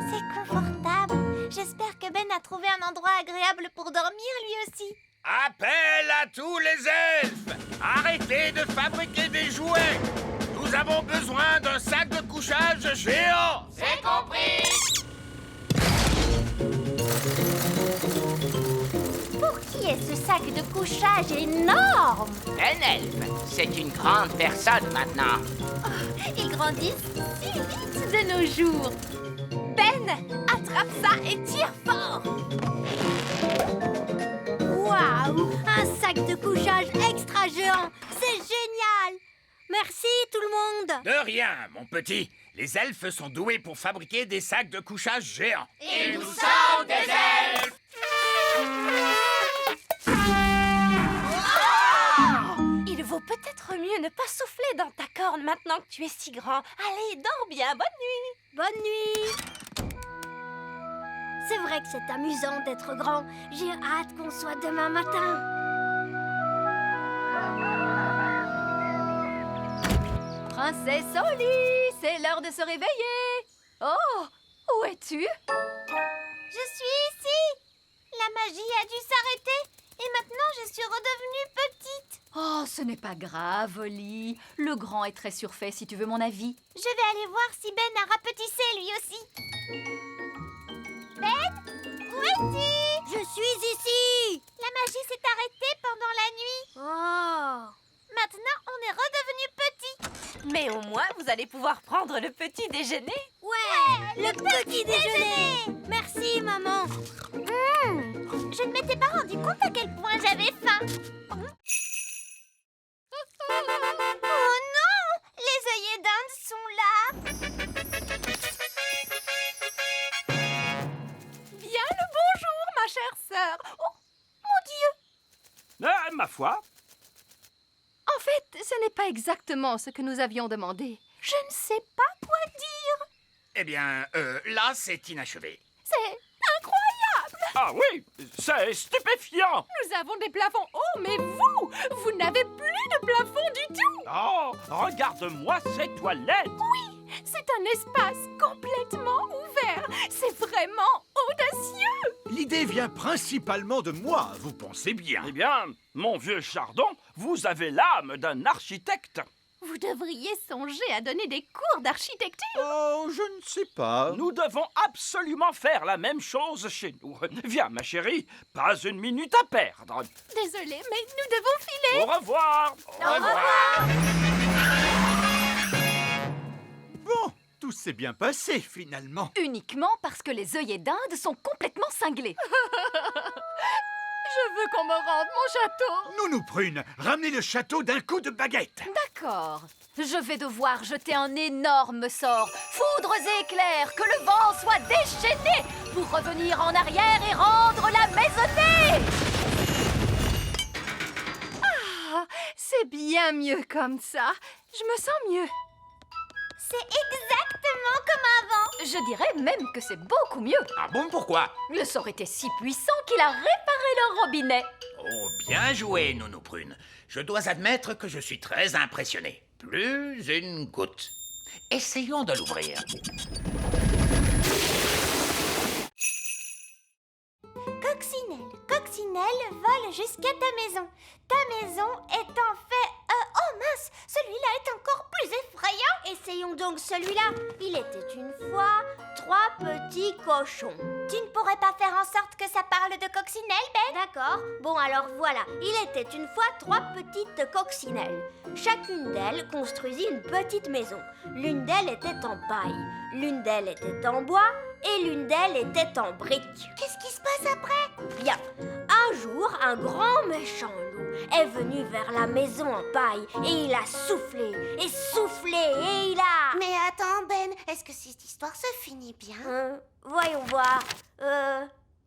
C'est confortable. J'espère que Ben a trouvé un endroit agréable pour dormir lui aussi. Appel à tous les elfes! Arrêtez de fabriquer des jouets! Nous avons besoin d'un sac de couchage géant! C'est compris! Pour qui est ce sac de couchage énorme? Un elfe, c'est une grande personne maintenant. Ils grandissent si vite de nos jours. Ben, attrape ça et tire fort. Waouh, un sac de couchage extra géant. C'est génial. Merci tout le monde. De rien, mon petit. Les elfes sont doués pour fabriquer des sacs de couchage géants. Et nous sommes des elfes! Il vaut peut-être mieux ne pas souffler dans ta corne maintenant que tu es si grand. Allez, dors bien, bonne nuit. Bonne nuit. C'est vrai que c'est amusant d'être grand. J'ai hâte qu'on soit demain matin. Princesse Oli, c'est l'heure de se réveiller. Oh, où es-tu? Je suis ici. La magie a dû s'arrêter et maintenant je suis redevenue petite. Oh, ce n'est pas grave, Oli. Le grand est très surfait, si tu veux mon avis. Je vais aller voir si Ben a rapetissé lui aussi. Ben, où es-tu? Je suis ici. La magie s'est arrêtée pendant la nuit. Oh. Maintenant, on est redevenu petit. Mais au moins, vous allez pouvoir prendre le petit déjeuner. Ouais, le petit déjeuner. Merci, maman. Je ne m'étais pas rendu compte à quel point j'avais faim. Oh non, les œillets d'Inde sont là. Bien le bonjour, ma chère sœur. Oh, mon Dieu. Ma foi, En fait, ce n'est pas exactement ce que nous avions demandé. Je ne sais pas quoi dire. eh bien, là, c'est inachevé. C'est incroyable. Ah oui, c'est stupéfiant! Nous avons des plafonds hauts, mais vous n'avez plus de plafond du tout. Oh, regarde-moi ces toilettes! C'est un espace complètement ouvert. C'est vraiment audacieux. L'idée vient principalement de moi, vous pensez bien. Eh bien, mon vieux Chardon, vous avez l'âme d'un architecte. Vous devriez songer à donner des cours d'architecture. Oh, je ne sais pas. Nous devons absolument faire la même chose chez nous. Viens, ma chérie, pas une minute à perdre. Désolée, mais nous devons filer. Au revoir! Au revoir. Bon, tout s'est bien passé finalement. Uniquement parce que les œillets d'Inde sont complètement cinglés. Je veux qu'on me rende mon château. Nounou Prune, ramenez le château d'un coup de baguette. D'accord. Je vais devoir jeter un énorme sort. Foudres et éclairs, que le vent soit déchaîné pour revenir en arrière et rendre la maisonnée. Ah, c'est bien mieux comme ça. Je me sens mieux. C'est exactement comme avant. Je dirais même que c'est beaucoup mieux. Ah bon, pourquoi? Le sort était si puissant qu'il a réparé le robinet. Oh, bien joué, Nounou Prune. Je dois admettre que je suis très impressionné. Plus une goutte. Essayons de l'ouvrir. Coccinelle vole jusqu'à ta maison. Ta maison est en fait... oh mince, celui-là est encore plus effrayant. Essayons donc celui-là. Il était une fois 3 petits cochons. Tu ne pourrais pas faire en sorte que ça parle de coccinelle, Ben? D'accord. Bon, alors voilà. Il était une fois 3 petites coccinelles. Chacune d'elles construisit une petite maison. L'une d'elles était en paille, l'une d'elles était en bois et l'une d'elles était en briques. Qu'est-ce qui se passe après? Bien. Un jour, un grand méchant loup est venu vers la maison en paille et il a soufflé et il a... Mais attends, Ben, est-ce que cette histoire se finit bien? Voyons voir.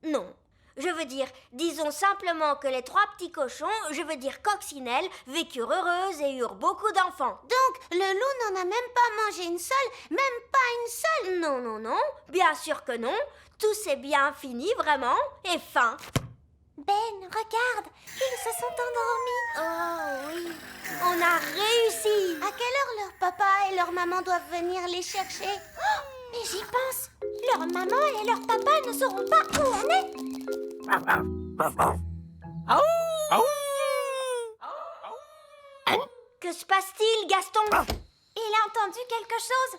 Non. Je veux dire, disons simplement que les 3 petits cochons, je veux dire coccinelles, vécurent heureuses et eurent beaucoup d'enfants. Donc, le loup n'en a même pas mangé une seule, même pas une seule? Non, non, non, bien sûr que non. Tout s'est bien fini, vraiment, et fin. Ben, regarde, ils se sont endormis. Oh oui. On a réussi. À quelle heure leur papa et leur maman doivent venir les chercher? Mais j'y pense. Leur maman et leur papa ne sauront pas où on est. Que se passe-t-il, Gaston? Il a entendu quelque chose?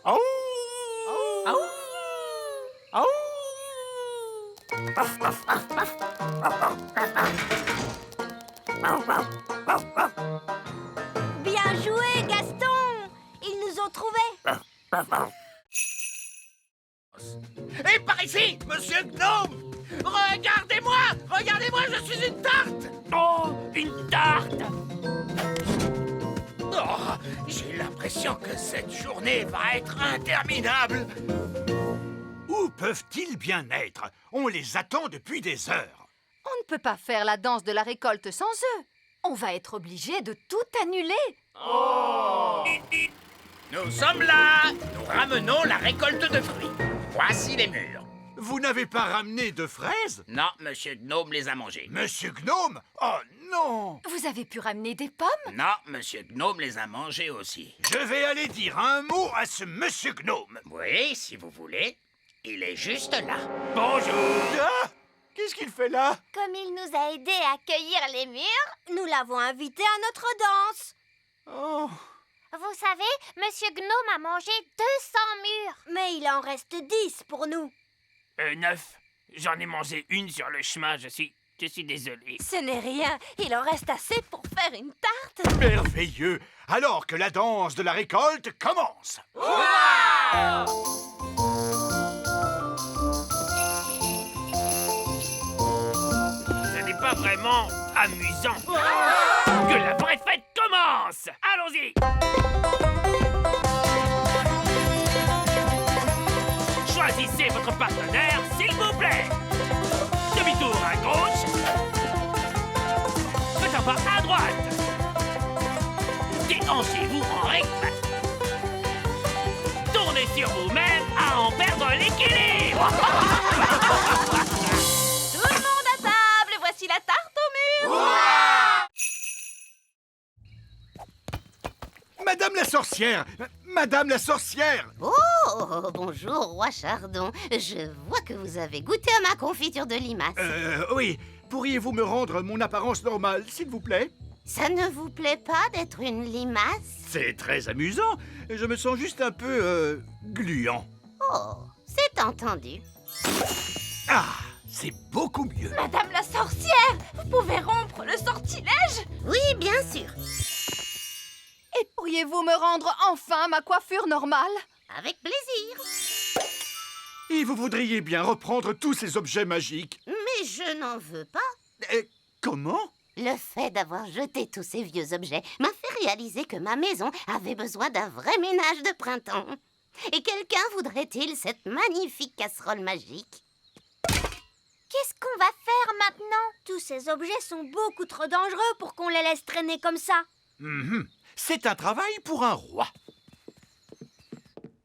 Bien joué, Gaston! Ils nous ont trouvés. Et par ici, monsieur Gnome! Regardez-moi! Regardez-moi, je suis une tarte! Oh, une tarte! Oh, j'ai l'impression que cette journée va être interminable! Où peuvent-ils bien être? On les attend depuis des heures. On ne peut pas faire la danse de la récolte sans eux. On va être obligé de tout annuler. Nous sommes là! Nous ramenons la récolte de fruits. Voici les mûres. Vous n'avez pas ramené de fraises? Non, monsieur Gnome les a mangées. Monsieur Gnome? Oh non! Vous avez pu ramener des pommes? Non, monsieur Gnome les a mangées aussi. Je vais aller dire un mot à ce monsieur Gnome. Oui, si vous voulez. Il est juste là. Bonjour! Ah! Qu'est-ce qu'il fait là? Comme il nous a aidés à cueillir les mûres, nous l'avons invité à notre danse. Oh. Vous savez, Monsieur Gnome a mangé 200 mûres. Mais il en reste 10 pour nous. 9. J'en ai mangé une sur le chemin, je suis désolé. Ce n'est rien. Il en reste assez pour faire une tarte. Merveilleux! Alors que la danse de la récolte commence! Ce n'est pas vraiment amusant. Que la vraie fête commence! Allons-y! Choisissez votre partenaire, s'il vous plaît. Demi-tour à gauche. Faites un pas à droite. Déhanchez-vous en rythme. Tournez sur vous-même à en perdre l'équilibre. Tout le monde à table. Voici la tarte au mur. Madame la sorcière! Madame la sorcière! Oh, bonjour, roi Chardon. Je vois que vous avez goûté à ma confiture de limace. Oui. Pourriez-vous me rendre mon apparence normale, s'il vous plaît? Ça ne vous plaît pas d'être une limace? C'est très amusant. Je me sens juste un peu, gluant. Oh, c'est entendu. Ah, c'est beaucoup mieux. Madame la sorcière, vous pouvez rompre le sortilège? Oui, bien sûr. Et pourriez-vous me rendre enfin ma coiffure normale? Avec plaisir. Et vous voudriez bien reprendre tous ces objets magiques. Mais je n'en veux pas. Comment? Le fait d'avoir jeté tous ces vieux objets m'a fait réaliser que ma maison avait besoin d'un vrai ménage de printemps. Et quelqu'un voudrait-il cette magnifique casserole magique? Qu'est-ce qu'on va faire maintenant? Tous ces objets sont beaucoup trop dangereux pour qu'on les laisse traîner comme ça. C'est un travail pour un roi.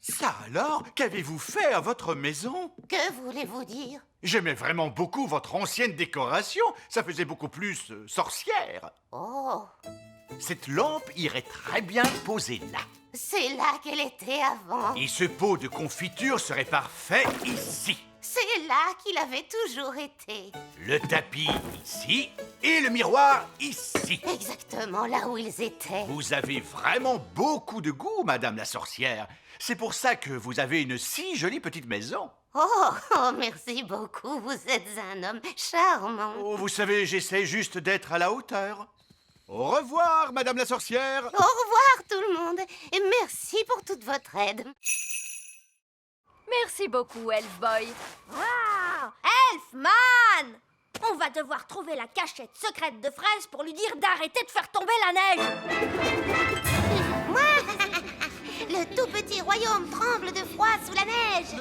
Ça alors, qu'avez-vous fait à votre maison? Que voulez-vous dire? J'aimais vraiment beaucoup votre ancienne décoration. Ça faisait beaucoup plus sorcière. Oh, Cette lampe irait très bien posée là. c'est là qu'elle était avant. Et ce pot de confiture serait parfait ici. C'est là qu'il avait toujours été. Le tapis ici et le miroir ici. Exactement là où ils étaient. Vous avez vraiment beaucoup de goût, Madame la sorcière. C'est pour ça que vous avez une si jolie petite maison. Oh, merci beaucoup. Vous êtes un homme charmant. Oh, vous savez, j'essaie juste d'être à la hauteur. Au revoir, Madame la sorcière. Au revoir tout le monde et merci pour toute votre aide. Merci beaucoup, Elfboy. Waouh! Elfman! On va devoir trouver la cachette secrète de Fraise pour lui dire d'arrêter de faire tomber la neige. Le tout petit royaume tremble de froid sous la neige.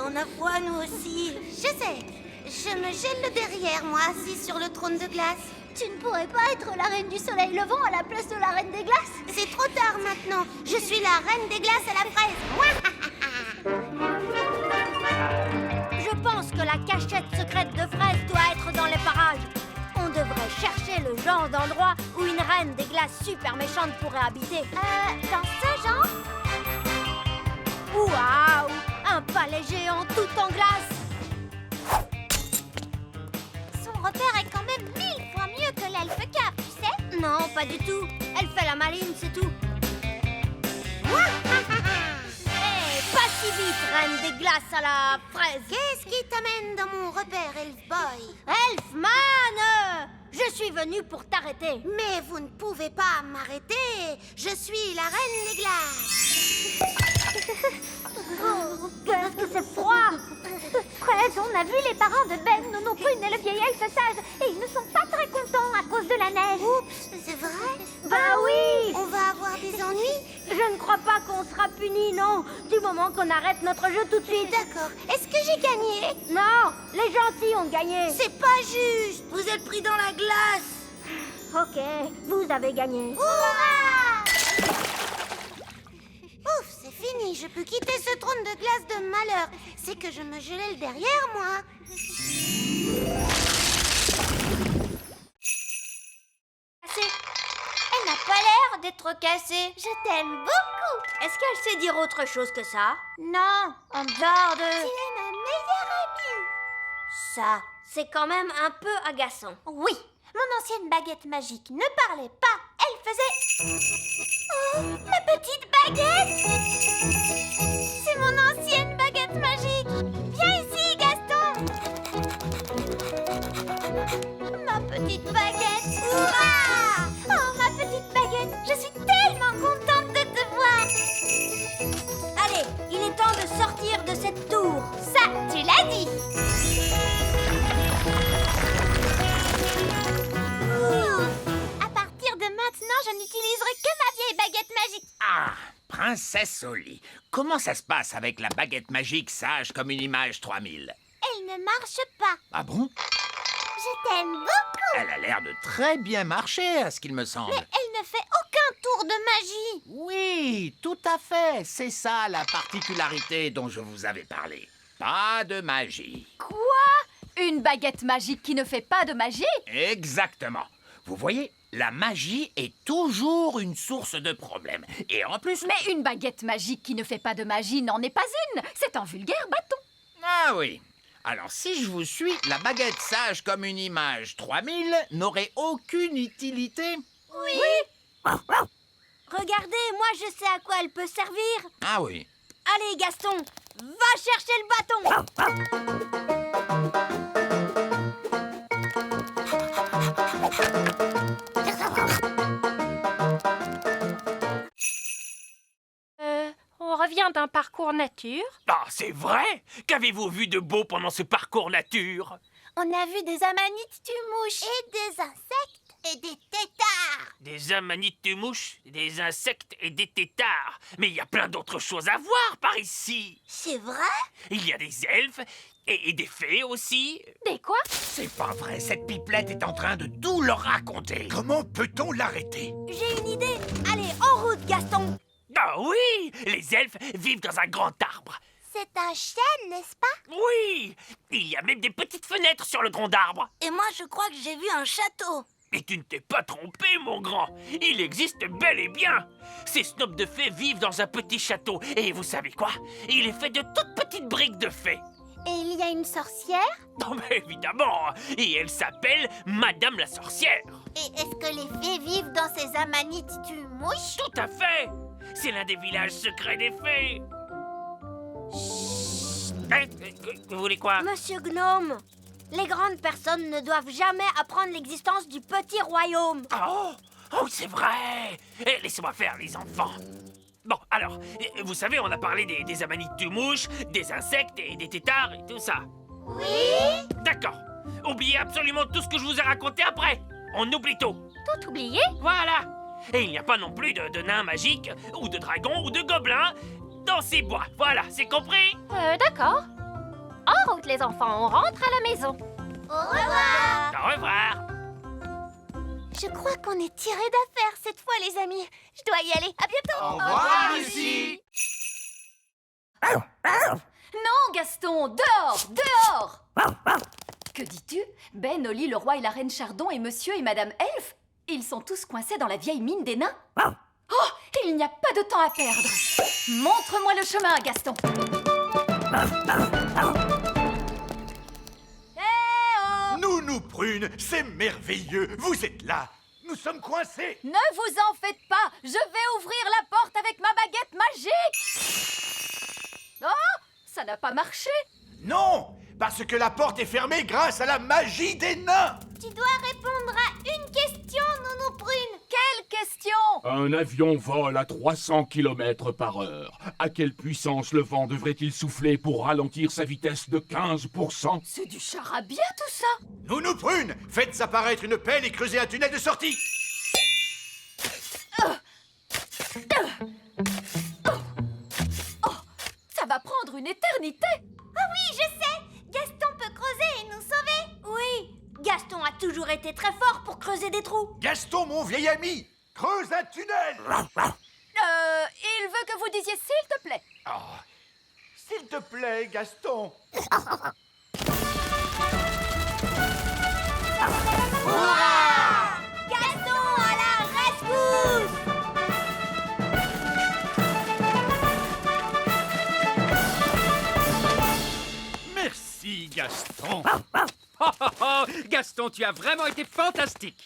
On a froid, nous aussi. Je sais. Je me gèle le derrière, moi, assis sur le trône de glace. Tu ne pourrais pas être la reine du soleil levant à la place de la reine des glaces? C'est trop tard maintenant. Je suis la reine des glaces à la fraise. Je pense que la cachette secrète de Fraise doit être dans les parages. On devrait chercher le genre d'endroit où une reine des glaces super méchante pourrait habiter. Dans ce genre? Waouh! Un palais géant tout en glace. Son repère est quand même 1000 fois mieux que l'elfe cave, tu sais? Non, pas du tout. Elle fait la maline, c'est tout. Hé, pas si vite, reine des glaces à la fraise. Qu'est-ce qui t'amène dans mon repère, Elf Boy? Elfman! Je suis venue pour t'arrêter. Mais vous ne pouvez pas m'arrêter. Je suis la reine des glaces. Oh, qu'est-ce que c'est froid! Fraise, on a vu les parents de Ben, Nono Prune et le vieil elfe sage, et ils ne sont pas très contents à cause de la neige. Oups, c'est vrai? Bah oui! On va avoir des ennuis? Je ne crois pas qu'on sera puni, non, du moment qu'on arrête notre jeu tout de suite. D'accord. Est-ce que j'ai gagné? Non, les gentils ont gagné. C'est pas juste. Vous êtes pris dans la glace. Ok, vous avez gagné. Hurrah! Ouf, c'est fini. Je peux quitter ce trône de glace de malheur. C'est que je me gelais le derrière, moi. Elle n'a pas l'air d'être cassée. Je t'aime beaucoup. Est-ce qu'elle sait dire autre chose que ça? Non, en dehors de... Tu es ma meilleure amie. Ça, c'est quand même un peu agaçant. Oui, mon ancienne baguette magique ne parlait pas. Elle faisait... Oh, ma petite baguette! C'est mon ancienne baguette magique. Viens ici, Gaston. Ma petite baguette. Hurrah! Oh, ma petite baguette, je suis tellement contente de te voir. Allez, il est temps de sortir de cette tour. Ça, tu l'as dit. À partir de maintenant, je n'utiliserai que ma vieille baguette magique. Ah, princesse Oli, comment ça se passe avec la baguette magique sage comme une image 3000? Elle ne marche pas. Ah bon? Je t'aime beaucoup. Elle a l'air de très bien marcher, à ce qu'il me semble. Mais elle ne fait aucun tour de magie. Oui, tout à fait. C'est ça la particularité dont je vous avais parlé. Pas de magie. Quoi? Une baguette magique qui ne fait pas de magie? Exactement. Vous voyez, la magie est toujours une source de problèmes. Et en plus... Mais une baguette magique qui ne fait pas de magie n'en est pas une. C'est un vulgaire bâton. Ah oui. Alors, si je vous suis, la baguette sage comme une image 3000 n'aurait aucune utilité. Oui. Regardez, moi je sais à quoi elle peut servir. Ah oui. Allez, Gaston, va chercher le bâton. On revient d'un parcours nature. Ah, c'est vrai? Qu'avez-vous vu de beau pendant ce parcours nature? On a vu des amanites mouches et des insectes et des têtards. Des amanites-mouches, des insectes et des têtards. Mais il y a plein d'autres choses à voir par ici. C'est vrai? Il y a des elfes et des fées aussi. Des quoi? C'est pas vrai, cette pipelette est en train de tout leur raconter. Comment peut-on l'arrêter? J'ai une idée. Allez, en route, Gaston. Ah oui! Les elfes vivent dans un grand arbre. C'est un chêne, n'est-ce pas? Oui! Il y a même des petites fenêtres sur le tronc d'arbre. Et moi, je crois que j'ai vu un château. Et tu ne t'es pas trompé, mon grand. Il existe bel et bien. Ces snobs de fées vivent dans un petit château. Et vous savez quoi? Il est fait de toutes petites briques de fées. Et il y a une sorcière? Non, mais évidemment. Et elle s'appelle Madame la sorcière. Et est-ce que les fées vivent dans ces amanites mouches? Tout à fait. C'est l'un des villages secrets des fées. Vous voulez quoi? Monsieur Gnome, les grandes personnes ne doivent jamais apprendre l'existence du petit royaume. Oh, c'est vrai. Laissez-moi faire, les enfants. Bon, alors, vous savez, on a parlé des amanites-mouches, des insectes et des têtards et tout ça. Oui? D'accord. Oubliez absolument tout ce que je vous ai raconté après. On oublie tout. Tout oublié? Voilà. Et il n'y a pas non plus de nains magiques, ou de dragons, ou de gobelins dans ces bois. Voilà, c'est compris? D'accord. En route, les enfants, on rentre à la maison. Au revoir. Au revoir. Je crois qu'on est tiré d'affaire cette fois, les amis. Je dois y aller. À bientôt. Au revoir, Lucie. Non, Gaston, dehors, dehors. Que dis-tu? Ben, Oli, le roi et la reine Chardon et monsieur et madame Elfe, ils sont tous coincés dans la vieille mine des nains. Oh, il n'y a pas de temps à perdre. Montre-moi le chemin, Gaston. Nounou Prune, c'est merveilleux. Vous êtes là. Nous sommes coincés. Ne vous en faites pas. Je vais ouvrir la porte avec ma baguette magique. Oh, ça n'a pas marché. Non, parce que la porte est fermée grâce à la magie des nains. Tu dois répondre à une question, Nounou Prune. Quelle question? Un avion vole à 300 km/h. À quelle puissance le vent devrait-il souffler pour ralentir sa vitesse de 15%? C'est du charabia tout ça. Nounou Prune, faites apparaître une pelle et creusez un tunnel de sortie. Ça va prendre une éternité. Ah oui, je sais. Gaston peut creuser et nous sauver. Oui, Gaston a toujours été très fort pour creuser des trous. Gaston, mon vieil ami, creuse un tunnel. Il veut que vous disiez s'il te plaît. Oh, s'il te plaît, Gaston. Gaston à la rescousse. Merci, Gaston. Gaston, tu as vraiment été fantastique.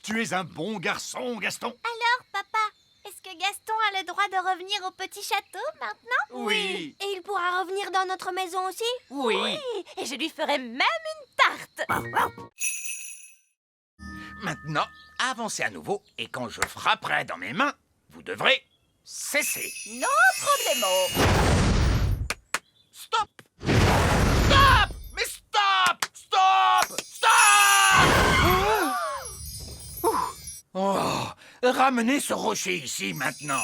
Tu es un bon garçon, Gaston. Alors, papa, est-ce que Gaston a le droit de revenir au petit château maintenant? Oui. Et il pourra revenir dans notre maison aussi? Oui. Et je lui ferai même une tarte. Maintenant, avancez à nouveau et quand je frapperai dans mes mains, vous devrez cesser. No problemo. Stop! Stop! Mais stop! Stop! Stop! Oh, ramenez ce rocher ici maintenant.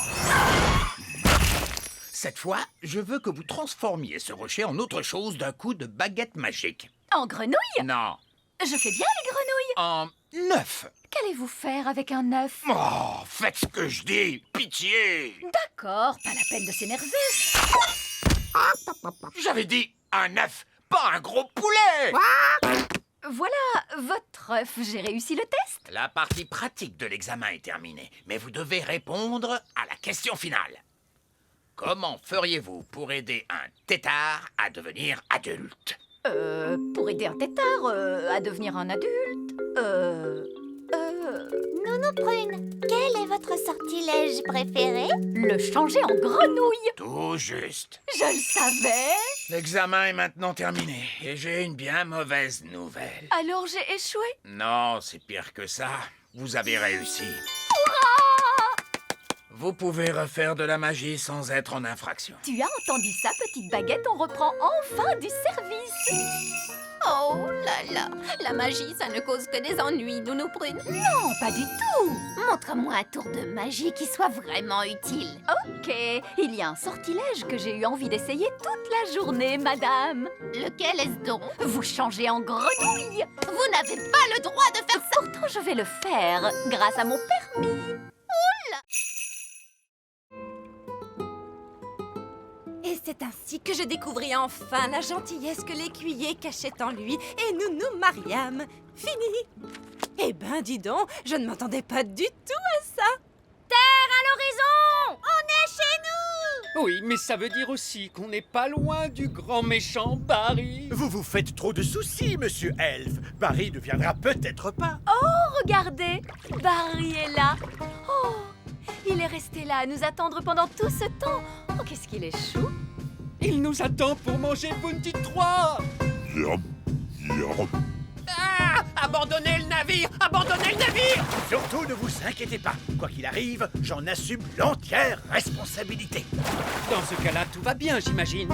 Cette fois, je veux que vous transformiez ce rocher en autre chose d'un coup de baguette magique. En grenouille? Non, Je fais bien les grenouilles. en œuf. Qu'allez-vous faire avec un œuf? Oh, faites ce que je dis, pitié. D'accord, pas la peine de s'énerver. J'avais dit un œuf, pas un gros poulet. Voilà votre œuf. J'ai réussi le test. La partie pratique de l'examen est terminée, mais vous devez répondre à la question finale. Comment feriez-vous pour aider un tétard à devenir adulte? Pour aider un tétard à devenir un adulte. Nounou Prune, quel est votre sortilège préféré? Le changer en grenouille. Tout juste. Je le savais. L'examen est maintenant terminé et j'ai une bien mauvaise nouvelle. Alors j'ai échoué. Non, c'est pire que ça. Vous avez réussi. Vous pouvez refaire de la magie sans être en infraction. Tu as entendu ça, petite baguette? On reprend enfin du service. Oh là là, la magie, ça ne cause que des ennuis, Nounou Prune. Non, pas du tout. Montre-moi un tour de magie qui soit vraiment utile. Ok, il y a un sortilège que j'ai eu envie d'essayer toute la journée, madame. Lequel est-ce donc? Vous changez en grenouille. Vous n'avez pas le droit de faire ça. Pourtant, je vais le faire grâce à mon permis. Et c'est ainsi que je découvris enfin la gentillesse que l'écuyer cachait en lui et Nounou Mariam. Fini. Eh ben, dis donc, je ne m'attendais pas du tout à ça. Terre à l'horizon! On est chez nous! Oui, mais ça veut dire aussi qu'on n'est pas loin du grand méchant Barry. Vous vous faites trop de soucis, monsieur Elf. Barry ne viendra peut-être pas. Regardez, Barry est là. Oh, il est resté là à nous attendre pendant tout ce temps. Oh, qu'est-ce qu'il est chou. Il nous attend pour manger Bounty 3. Ah! Abandonnez le navire! Abandonnez le navire! Surtout ne vous inquiétez pas. Quoi qu'il arrive, j'en assume l'entière responsabilité. Dans ce cas-là, tout va bien, j'imagine.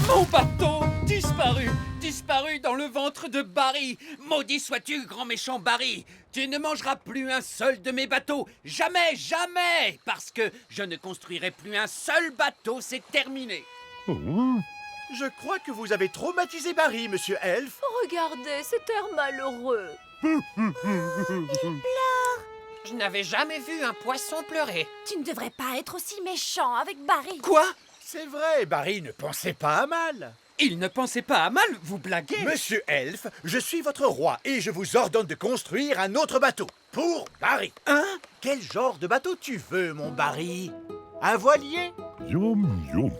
Mon bateau disparu! Disparu dans le ventre de Barry! Maudit sois-tu, grand méchant Barry! Tu ne mangeras plus un seul de mes bateaux! Jamais, jamais! Parce que je ne construirai plus un seul bateau, c'est terminé! Je crois que vous avez traumatisé Barry, monsieur Elf. Regardez cet air malheureux. Je n'avais jamais vu un poisson pleurer. Tu ne devrais pas être aussi méchant avec Barry. Quoi? C'est vrai, Barry ne pensait pas à mal. Il ne pensait pas à mal, vous blaguez? Monsieur Elf, je suis votre roi et je vous ordonne de construire un autre bateau. pour Barry. Hein? Quel genre de bateau tu veux, mon Barry? Un voilier? Youm, youm.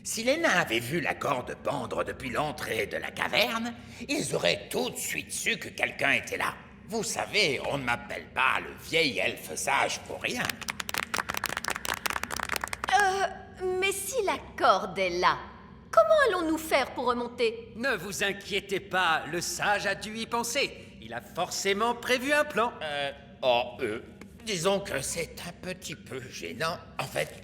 Si les nains avaient vu la corde pendre depuis l'entrée de la caverne, ils auraient tout de suite su que quelqu'un était là. Vous savez, on ne m'appelle pas le vieil elfe sage pour rien. Mais si la corde est là, comment allons-nous faire pour remonter? Ne vous inquiétez pas, le sage a dû y penser. Il a forcément prévu un plan. Disons que c'est un petit peu gênant. En fait,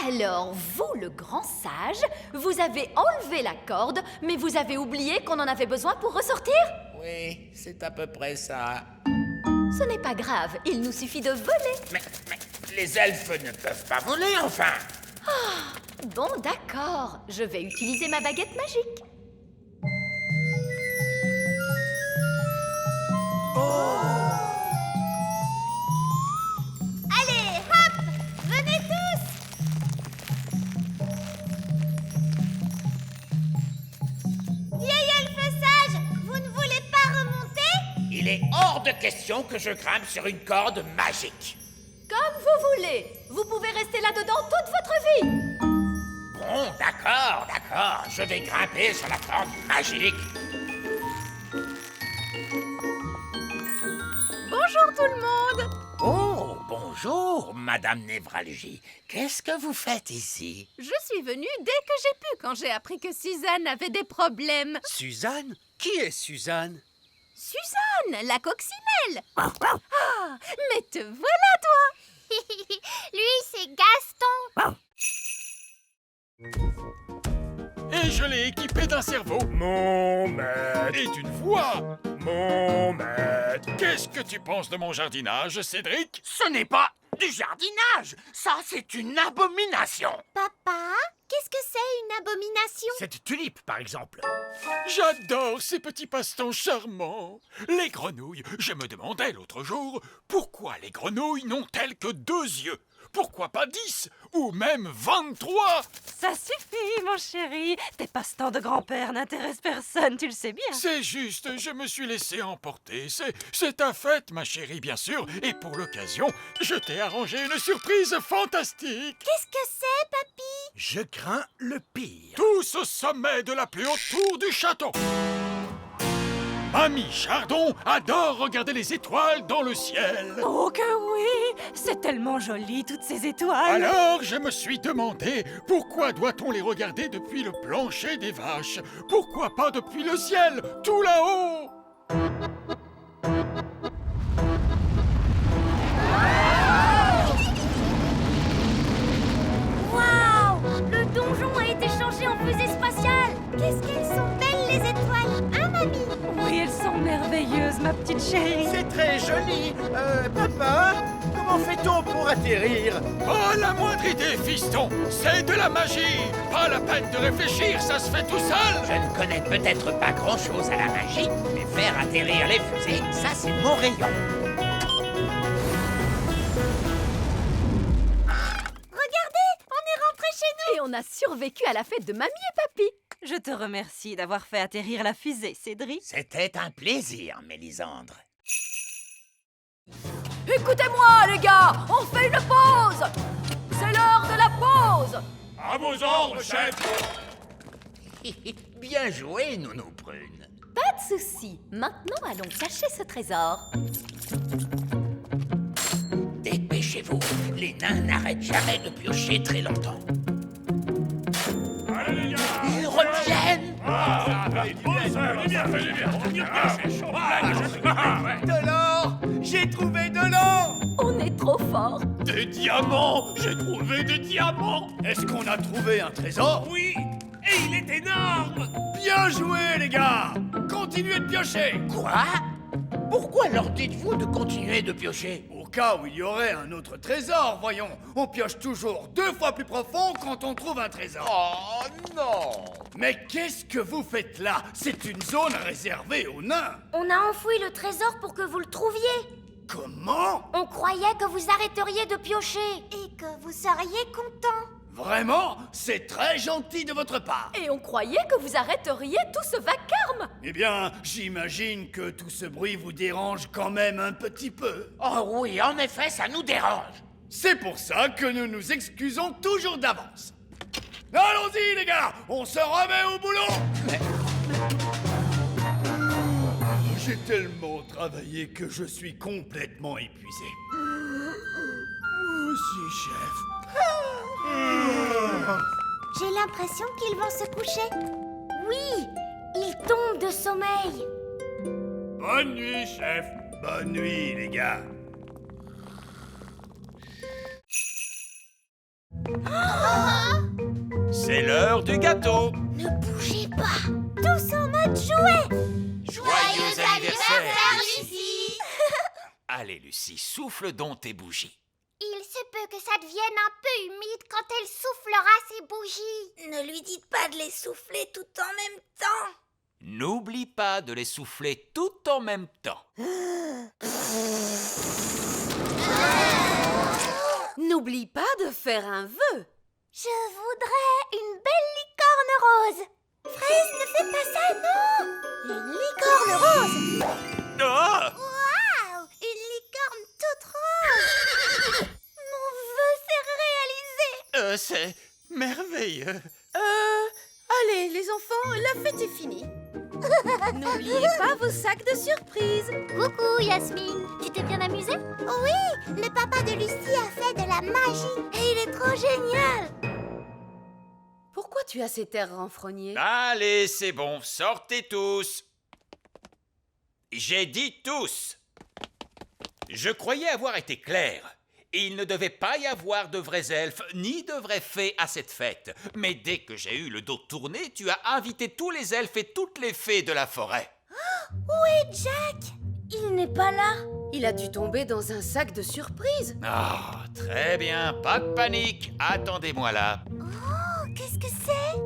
Alors, vous, le grand sage, vous avez enlevé la corde, mais vous avez oublié qu'on en avait besoin pour ressortir? Oui, c'est à peu près ça. Ce n'est pas grave, il nous suffit de voler. Mais les elfes ne peuvent pas voler, enfin. Bon, d'accord, je vais utiliser ma baguette magique. Allez, hop! Venez tous! Vieil elfe sage, vous ne voulez pas remonter? Il est hors de question que je grimpe sur une corde magique. Comme vous voulez, vous pouvez rester là-dedans toute votre vie. Bon, d'accord. Je vais grimper sur la corde magique. Bonjour tout le monde. Oh, bonjour, Madame Névralgie. Qu'est-ce que vous faites ici? Je suis venue dès que j'ai pu quand j'ai appris que Suzanne avait des problèmes. Suzanne? Qui est Suzanne? Suzanne, la coccinelle. Ah, mais te voilà toi. Lui, c'est Gaston. Et je l'ai équipé d'un cerveau. Mon maître. Et d'une voix. Mon maître. Qu'est-ce que tu penses de mon jardinage, Cédric? Ce n'est pas du jardinage. Ça, c'est une abomination. Papa, qu'est-ce que c'est une abomination? Cette tulipe, par exemple. J'adore ces petits passe-temps charmants. Les grenouilles. Je me demandais l'autre jour, pourquoi les grenouilles n'ont-elles que 2 yeux? Pourquoi pas 10 ou même 23? Ça suffit, mon chéri. Tes passe-temps de grand-père n'intéressent personne, tu le sais bien. C'est juste, je me suis laissé emporter. C'est ta fête, ma chérie, bien sûr. Et pour l'occasion, je t'ai arrangé une surprise fantastique. Qu'est-ce que c'est, papy? Je crains le pire. Tous au sommet de la plus haute tour du château. Mamie Chardon adore regarder les étoiles dans le ciel. Oh que oui. C'est tellement joli, toutes ces étoiles. Alors, je me suis demandé, pourquoi doit-on les regarder depuis le plancher des vaches? Pourquoi pas depuis le ciel, tout là-haut? Waouh! Le donjon a été changé en fusée spatiale. Qu'est-ce qu'elles sont belles, les étoiles, hein, mamie? Oui, elles sont merveilleuses, ma petite chérie. C'est très joli. Papa, comment fait-on pour atterrir? Pas la moindre idée, fiston. C'est de la magie. Pas la peine de réfléchir, ça se fait tout seul. Je ne connais peut-être pas grand-chose à la magie, mais faire atterrir les fusées, ça, c'est mon rayon. Regardez, on est rentré chez nous. Et on a survécu à la fête de mamie et papy. Je te remercie d'avoir fait atterrir la fusée, Cédric. C'était un plaisir, Mélisandre. Écoutez-moi, les gars, on fait une pause. C'est l'heure de la pause. À vos ordres, chef. Bien joué, Nounou Prune. Pas de souci. Maintenant, allons cacher ce trésor. Dépêchez-vous, les nains n'arrêtent jamais de piocher très longtemps. Allez, les gars. Ils reviennent. De l'or! J'ai trouvé de l'or! On est trop fort. Des diamants. J'ai trouvé des diamants. Est-ce qu'on a trouvé un trésor? Oui. Et il est énorme. Bien joué, les gars! Continuez de piocher! Quoi? Pourquoi leur dites-vous de continuer de piocher? Au cas où il y aurait un autre trésor, voyons. On pioche toujours 2 fois plus profond quand on trouve un trésor. Oh non! Mais qu'est-ce que vous faites là? C'est une zone réservée aux nains. On a enfoui le trésor pour que vous le trouviez. Comment? On croyait que vous arrêteriez de piocher et que vous seriez content. Vraiment, c'est très gentil de votre part. Et on croyait que vous arrêteriez tout ce vacarme. Eh bien, j'imagine que tout ce bruit vous dérange quand même un petit peu. Oh oui, en effet, ça nous dérange. C'est pour ça que nous nous excusons toujours d'avance. Allons-y, les gars, on se remet au boulot. J'ai tellement travaillé que je suis complètement épuisé. Moi aussi, chef. J'ai l'impression qu'ils vont se coucher. Oui, ils tombent de sommeil. Bonne nuit, chef. Bonne nuit, les gars. C'est l'heure du gâteau. Ne bougez pas. Tous en mode jouet. Joyeux anniversaire, Lucie. Allez, Lucie, souffle donc tes bougies. Il se peut que ça devienne un peu humide quand elle soufflera ses bougies. Ne lui dites pas de les souffler tout en même temps. N'oublie pas de les souffler tout en même temps. N'oublie pas de faire un vœu. Je voudrais une belle licorne rose. Fraise, ne fais pas ça, non. Une licorne rose. Ah! Waouh, une licorne toute rose. Mon vœu s'est réalisé. C'est merveilleux. Allez, les enfants, la fête est finie. N'oubliez pas vos sacs de surprise. Coucou Yasmine, tu t'es bien amusée? Oui, le papa de Lucie a fait de la magie et il est trop génial. Pourquoi tu as cet air renfrogné? Allez, c'est bon, sortez tous. J'ai dit tous. Je croyais avoir été clair. Il ne devait pas y avoir de vrais elfes ni de vraies fées à cette fête. Mais dès que j'ai eu le dos tourné, tu as invité tous les elfes et toutes les fées de la forêt. Où est Jack? Il n'est pas là. Il a dû tomber dans un sac de surprise. Ah, très bien, pas de panique. Attendez-moi là. Oh, qu'est-ce que c'est?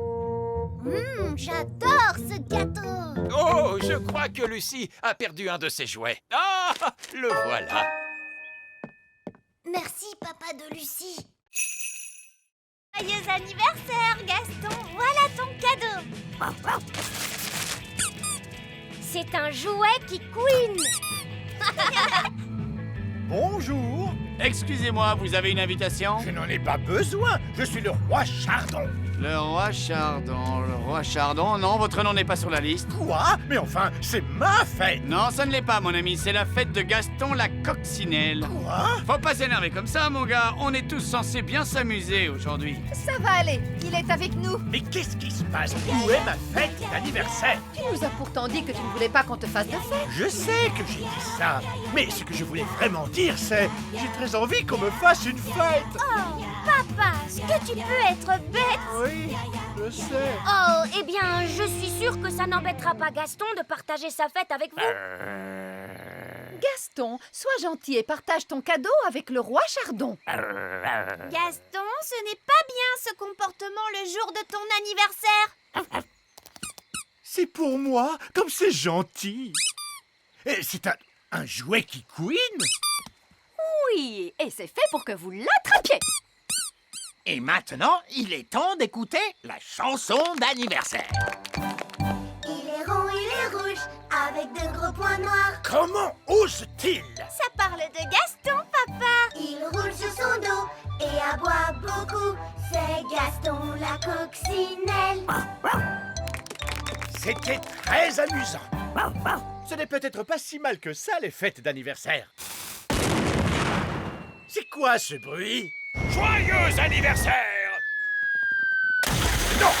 J'adore ce gâteau. Oh, je crois que Lucie a perdu un de ses jouets. Ah, le voilà. Merci, papa de Lucie. Joyeux anniversaire, Gaston. Voilà ton cadeau. C'est un jouet qui couine. Bonjour. Excusez-moi, vous avez une invitation? Je n'en ai pas besoin. Je suis le roi Chardon. Le roi Chardon, non, votre nom n'est pas sur la liste. Quoi? Mais enfin, c'est ma fête. Non, ça ne l'est pas, mon ami, c'est la fête de Gaston la coccinelle. Quoi? Faut pas s'énerver comme ça, mon gars, on est tous censés bien s'amuser aujourd'hui. Ça va aller, il est avec nous. Mais qu'est-ce qui se passe? Où est ma fête d'anniversaire? Tu nous as pourtant dit que tu ne voulais pas qu'on te fasse de fête. Je sais que j'ai dit ça, mais ce que je voulais vraiment dire, c'est j'ai très envie qu'on me fasse une fête. Oh, papa, est-ce que tu peux être bête? Oui, je sais. Oh, eh bien, je suis sûre que ça n'embêtera pas Gaston de partager sa fête avec vous. Gaston, sois gentil et partage ton cadeau avec le roi Chardon. Gaston, ce n'est pas bien ce comportement le jour de ton anniversaire. C'est pour moi, comme c'est gentil. Et c'est un jouet qui couine? Oui, et c'est fait pour que vous l'attrapiez. Et maintenant, il est temps d'écouter la chanson d'anniversaire. Il est rond, il est rouge, avec de gros points noirs. Comment ose-t-il? Ça parle de Gaston, papa. Il roule sur son dos et aboie beaucoup. C'est Gaston la coccinelle. C'était très amusant. Ce n'est peut-être pas si mal que ça, les fêtes d'anniversaire. C'est quoi ce bruit? Joyeux anniversaire! Non,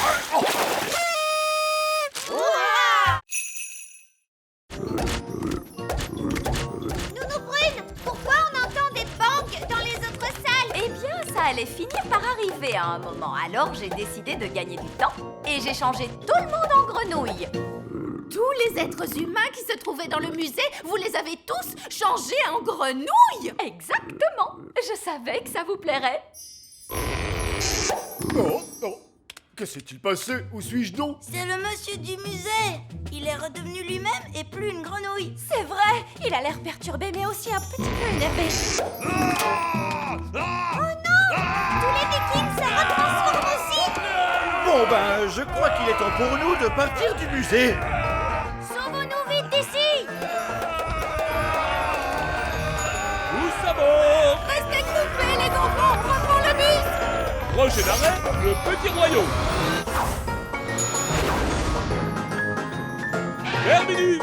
Nounou Brune, pourquoi on entend des bangs dans les autres salles? Eh bien, ça allait finir par arriver à un moment. Alors, j'ai décidé de gagner du temps et j'ai changé tout le monde en grenouille. Tous les êtres humains qui se trouvaient dans le musée, vous les avez tous changés en grenouilles. Exactement. Je savais que ça vous plairait. oh, oh. Que s'est-il passé? Où suis-je donc? C'est le monsieur du musée. Il est redevenu lui-même et plus une grenouille. C'est vrai, il a l'air perturbé mais aussi un petit peu énervé. Oh non! Tous les Vikings se retransforment. Bon, ben, je crois qu'il est temps pour nous de partir du musée. Sauvons-nous vite d'ici! Tous à bord! Restez groupés, les enfants, on reprend le bus. Prochain arrêt, le Petit Royaume. Terminus.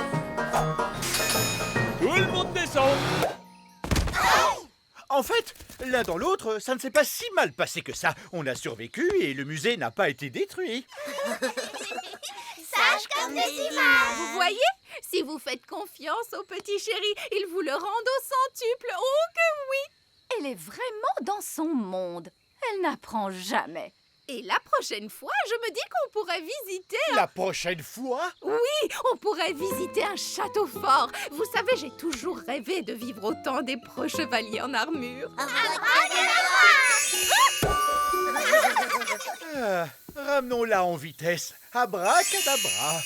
Tout le monde descend. En fait, l'un dans l'autre, ça ne s'est pas si mal passé que ça. On a survécu et le musée n'a pas été détruit. Sage comme des images! Vous voyez? Si vous faites confiance au petit chéri, il vous le rend au centuple. Oh que oui! Elle est vraiment dans son monde. Elle n'apprend jamais. Et la prochaine fois, je me dis qu'on pourrait visiter La prochaine fois? Oui, on pourrait visiter un château fort. Vous savez, j'ai toujours rêvé de vivre au temps des pro chevaliers en armure. Ramenons-la en vitesse. Abracadabra.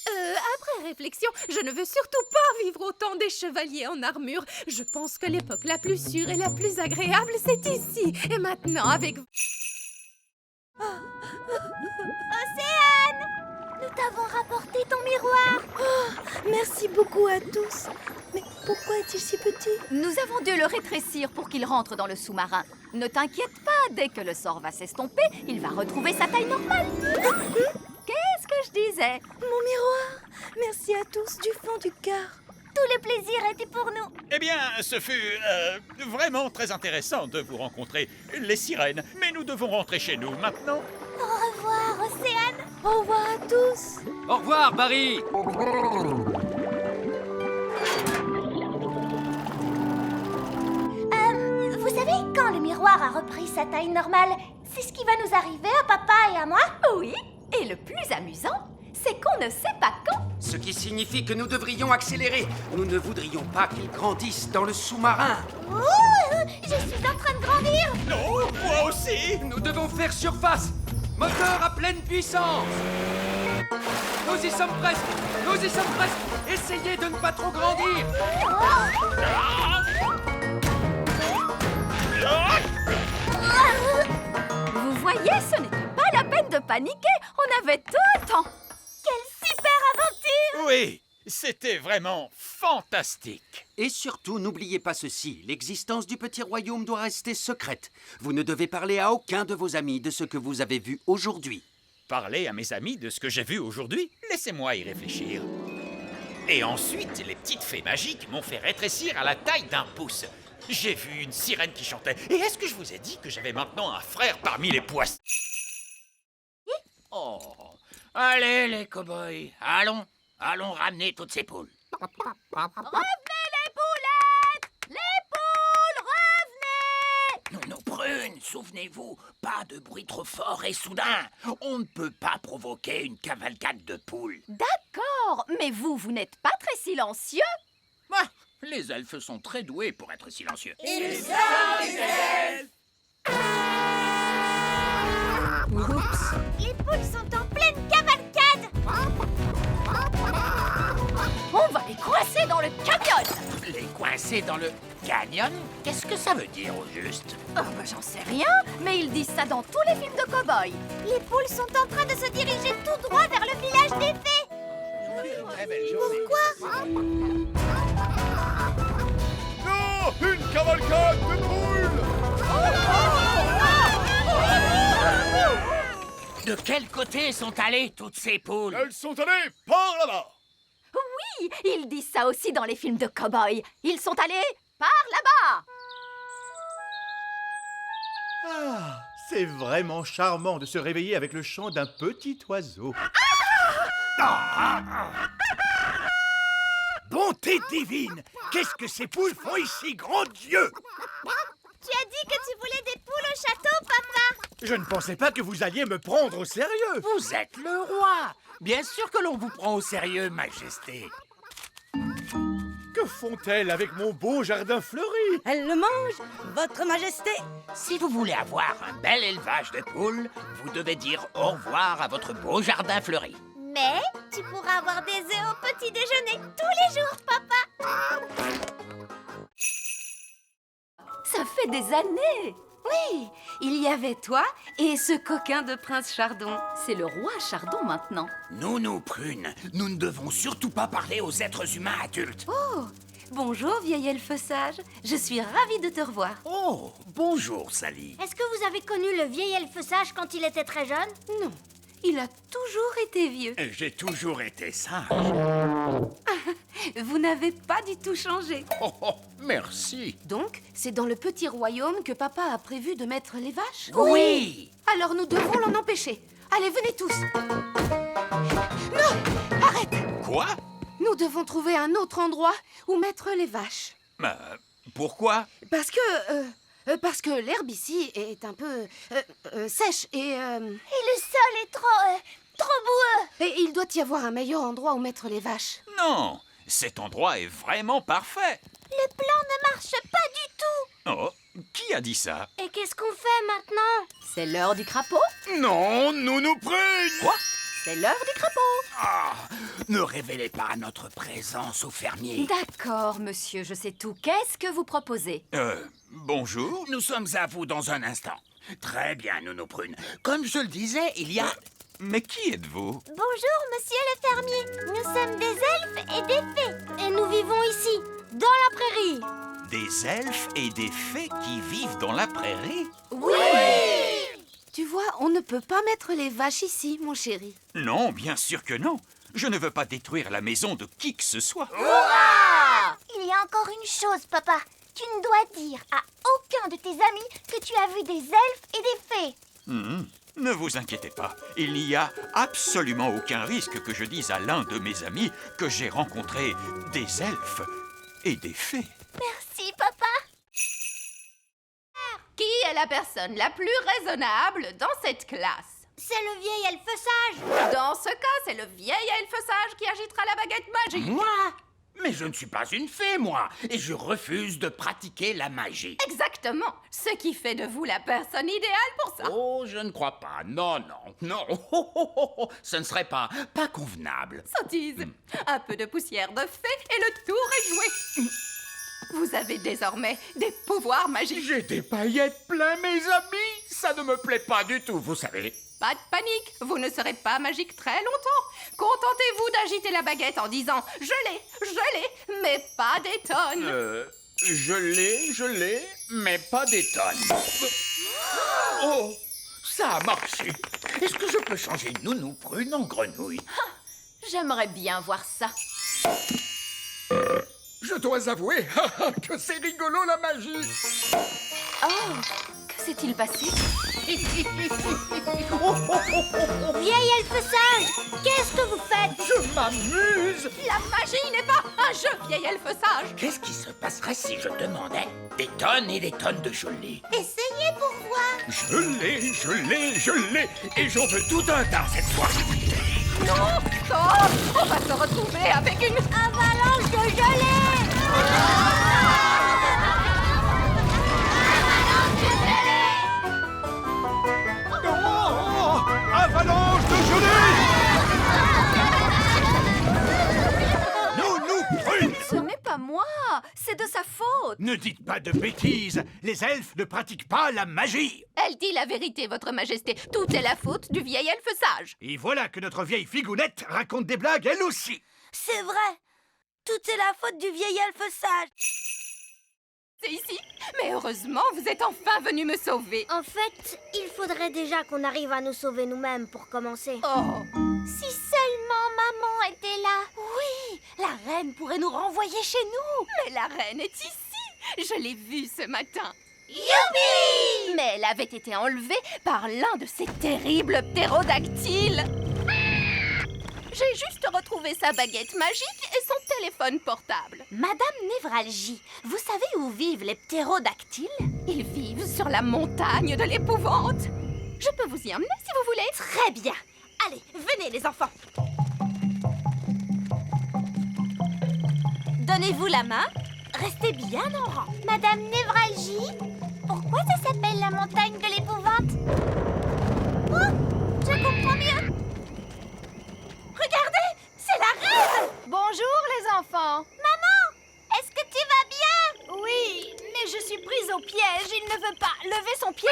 Après réflexion, je ne veux surtout pas vivre au temps des chevaliers en armure. Je pense que l'époque la plus sûre et la plus agréable, c'est ici. Et maintenant, avec... Océane! Nous t'avons rapporté ton miroir! Merci beaucoup à tous. Mais pourquoi est-il si petit? Nous avons dû le rétrécir pour qu'il rentre dans le sous-marin. Ne t'inquiète pas, dès que le sort va s'estomper, il va retrouver sa taille normale. Qu'est-ce que je disais? Mon miroir! Merci à tous du fond du cœur. Tout le plaisir était pour nous! Eh bien, ce fut vraiment très intéressant de vous rencontrer, les sirènes. Mais nous devons rentrer chez nous maintenant. Au revoir, Océane! Au revoir à tous. Au revoir, Barry! Vous savez, quand le miroir a repris sa taille normale, c'est ce qui va nous arriver à papa et à moi? Oui, et le plus amusant, c'est qu'on ne sait pas quand. Ce qui signifie que nous devrions accélérer. Nous ne voudrions pas qu'ils grandissent dans le sous-marin. Je suis en train de grandir! Non, moi aussi! Nous devons faire surface. Moteur à pleine puissance. Nous y sommes presque. Nous y sommes presque. Essayez de ne pas trop grandir. Vous voyez, ce n'était pas la peine de paniquer. On avait tout le temps. Quelle super aventure! Oui, c'était vraiment fantastique. Et surtout, n'oubliez pas ceci. L'existence du petit royaume doit rester secrète. Vous ne devez parler à aucun de vos amis de ce que vous avez vu aujourd'hui. Parler à mes amis de ce que j'ai vu aujourd'hui? Laissez-moi y réfléchir. Et ensuite, les petites fées magiques m'ont fait rétrécir à la taille d'un pouce. J'ai vu une sirène qui chantait. Et est-ce que je vous ai dit que j'avais maintenant un frère parmi les poissons? Oh, allez les cow-boys, allons ramener toutes ces poules. Revenez les poulettes! Les poules, revenez! Non, Prune, souvenez-vous, pas de bruit trop fort et soudain. On ne peut pas provoquer une cavalcade de poules. D'accord, mais vous n'êtes pas très silencieux. Ah, les elfes sont très doués pour être silencieux. Ils sont des elfes! Oups. Les poules sont en pleine cavalcade! On va les coincer dans le canyon. Les coincer dans le canyon? Qu'est-ce que ça veut dire au juste? Oh, bah, j'en sais rien, mais ils disent ça dans tous les films de cow-boys. Les poules sont en train de se diriger tout droit vers le village des fées! Pourquoi? Non, une cavalcade de poules! De quel côté sont allées toutes ces poules? Elles sont allées par là-bas. Oui, ils disent ça aussi dans les films de cow-boys. Ils sont allés par là-bas. Ah, c'est vraiment charmant de se réveiller avec le chant d'un petit oiseau. Bonté divine! Qu'est-ce que ces poules font ici, grand Dieu? Tu as dit que tu voulais des poules au château, papa! Je ne pensais pas que vous alliez me prendre au sérieux. Vous êtes le roi. Bien sûr que l'on vous prend au sérieux, Majesté. Que font-elles avec mon beau jardin fleuri? Elle le mange, votre majesté. Si vous voulez avoir un bel élevage de poules, vous devez dire au revoir à votre beau jardin fleuri. Mais tu pourras avoir des œufs au petit déjeuner tous les jours, papa! Ça fait des années. Oui, il y avait toi et ce coquin de prince Chardon. C'est le roi Chardon maintenant. Nounou Prune, nous ne devons surtout pas parler aux êtres humains adultes. Oh, bonjour vieil elfe sage. Je suis ravie de te revoir. Oh, bonjour Sally. Est-ce que vous avez connu le vieil elfe sage quand il était très jeune? Non, il a toujours été vieux. J'ai toujours été sage. Vous n'avez pas du tout changé. Oh, oh, merci. Donc, c'est dans le petit royaume que papa a prévu de mettre les vaches? Oui. Alors nous devons l'en empêcher. Allez, venez tous. Non, arrête. Quoi? Nous devons trouver un autre endroit où mettre les vaches. Pourquoi? Parce que l'herbe ici est un peu sèche et le sol est trop boueux. et il doit y avoir un meilleur endroit où mettre les vaches. Non, cet endroit est vraiment parfait. Le plan ne marche pas du tout. Oh, qui a dit ça? Et qu'est-ce qu'on fait maintenant? C'est l'heure du crapaud. Non, Nounou Prune. Quoi? C'est l'heure du crapaud. Ah, ne révélez pas notre présence au fermier. D'accord, monsieur, je sais tout. Qu'est-ce que vous proposez? Bonjour. Nous sommes à vous dans un instant. Très bien, Nounou Prune. Comme je le disais, il y a... Mais qui êtes-vous? Bonjour, monsieur le fermier. Nous sommes des elfes et des fées. Et nous vivons ici, dans la prairie. Des elfes et des fées qui vivent dans la prairie? Oui. Tu vois, on ne peut pas mettre les vaches ici, mon chéri. Non, bien sûr que non. Je ne veux pas détruire la maison de qui que ce soit. Il y a encore une chose, papa. Tu ne dois dire à aucun de tes amis que tu as vu des elfes et des fées. Ne vous inquiétez pas. Il n'y a absolument aucun risque que je dise à l'un de mes amis que j'ai rencontré des elfes et des fées. Merci, papa. Qui est la personne la plus raisonnable dans cette classe? C'est le vieil elfe sage. Dans ce cas, c'est le vieil elfe sage qui agitera la baguette magique. Moi? Mais je ne suis pas une fée, moi, et je refuse de pratiquer la magie. Exactement. Ce qui fait de vous la personne idéale pour ça. Oh, je ne crois pas. Non. Ce ne serait pas convenable. Sottise. Un peu de poussière de fée et le tour est joué. Vous avez désormais des pouvoirs magiques. J'ai des paillettes plein, mes amis. Ça ne me plaît pas du tout, vous savez. Pas de panique, vous ne serez pas magique très longtemps. Contentez-vous d'agiter la baguette en disant « Je l'ai, mais pas des tonnes ». Je l'ai, mais pas des tonnes. Oh, ça a marché. Est-ce que je peux changer Nounou Prune en grenouille? J'aimerais bien voir ça. Je dois avouer que c'est rigolo la magie. Oh, que s'est-il passé? Vieil elfe sage, qu'est-ce que vous faites? Je m'amuse. La magie n'est pas un jeu, vieil elfe sage. Qu'est-ce qui se passerait si je demandais des tonnes et des tonnes de gelée? Essayez pour voir. Je l'ai, et j'en veux tout un tas cette fois. Non, stop. On va se retrouver avec une avalanche de gelée. Avalanche de gelée! Nounou Prune! Ce n'est pas moi, c'est de sa faute. Ne dites pas de bêtises. Les elfes ne pratiquent pas la magie. Elle dit la vérité, votre majesté. Tout est la faute du vieil elfe sage. Et voilà que notre vieille figounette raconte des blagues elle aussi. C'est vrai. Tout est la faute du vieil elfe sage. C'est ici. Mais heureusement, vous êtes enfin venu me sauver. En fait, il faudrait déjà qu'on arrive à nous sauver nous-mêmes pour commencer. Oh. Si seulement maman était là. Oui, la reine pourrait nous renvoyer chez nous. Mais la reine est ici. Je l'ai vue ce matin. Youpi! Mais elle avait été enlevée par l'un de ces terribles ptérodactyles. J'ai juste retrouvé sa baguette magique et son téléphone portable. Madame Névralgie, vous savez où vivent les ptérodactyles? Ils vivent sur la montagne de l'épouvante. Je peux vous y emmener si vous voulez. Très bien. Allez, venez les enfants. Donnez-vous la main. Restez bien en rang. Madame Névralgie, pourquoi ça s'appelle la montagne de l'épouvante? Oh, je comprends mieux. Regardez, c'est la reine! Bonjour les enfants. Maman, est-ce que tu vas bien? Oui, mais je suis prise au au piège. Il ne veut pas lever son pied.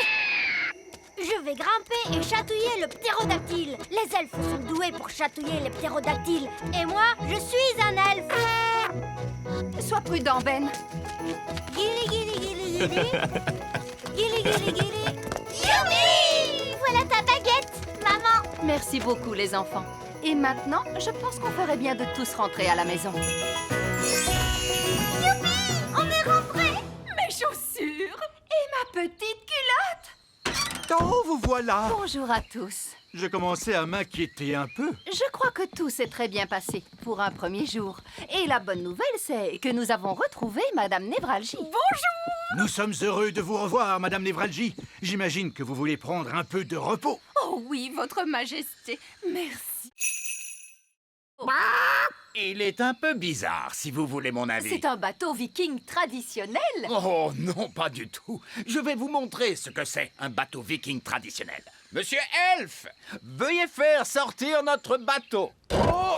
Je vais grimper et chatouiller le ptérodactyle. Les elfes sont doués pour chatouiller les ptérodactyles. Et moi, je suis un elfe. Sois prudent, Ben. Guili, guili, guili, guili. Guili, guili, guili. Youpi! Voilà ta baguette, maman. Merci beaucoup, les enfants. Et maintenant, je pense qu'on ferait bien de tous rentrer à la maison. Youpi! On est rentrés. Mes chaussures et ma petite culotte. Oh, vous voilà! Bonjour à tous. Je commençais à m'inquiéter un peu. Je crois que tout s'est très bien passé pour un premier jour. Et la bonne nouvelle, c'est que nous avons retrouvé Madame Névralgie. Bonjour! Nous sommes heureux de vous revoir, Madame Névralgie. J'imagine que vous voulez prendre un peu de repos. Oh oui, Votre Majesté. Merci. Il est un peu bizarre, si vous voulez mon avis. C'est un bateau viking traditionnel. Oh non, pas du tout. Je vais vous montrer ce que c'est, un bateau viking traditionnel. Monsieur Elf, veuillez faire sortir notre bateau. Oh,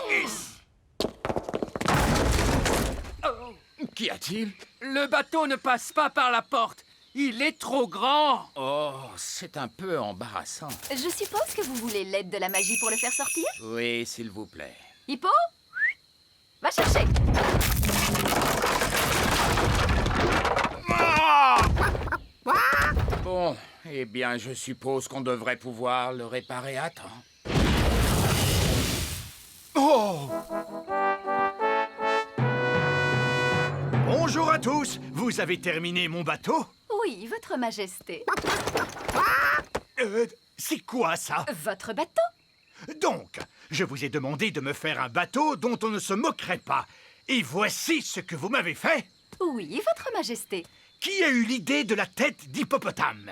Qu'y a-t-il? Le bateau ne passe pas par la porte. Il est trop grand. Oh, c'est un peu embarrassant. Je suppose que vous voulez l'aide de la magie pour le faire sortir? Oui, s'il vous plaît. Hippo? Va chercher. Bon, eh bien, je suppose qu'on devrait pouvoir le réparer à temps. Oh! Bonjour à tous! Vous avez terminé mon bateau? Oui, Votre Majesté. C'est quoi ça? Votre bateau? Donc, je vous ai demandé de me faire un bateau dont on ne se moquerait pas. Et voici ce que vous m'avez fait. Oui, Votre Majesté. Qui a eu l'idée de la tête d'hippopotame?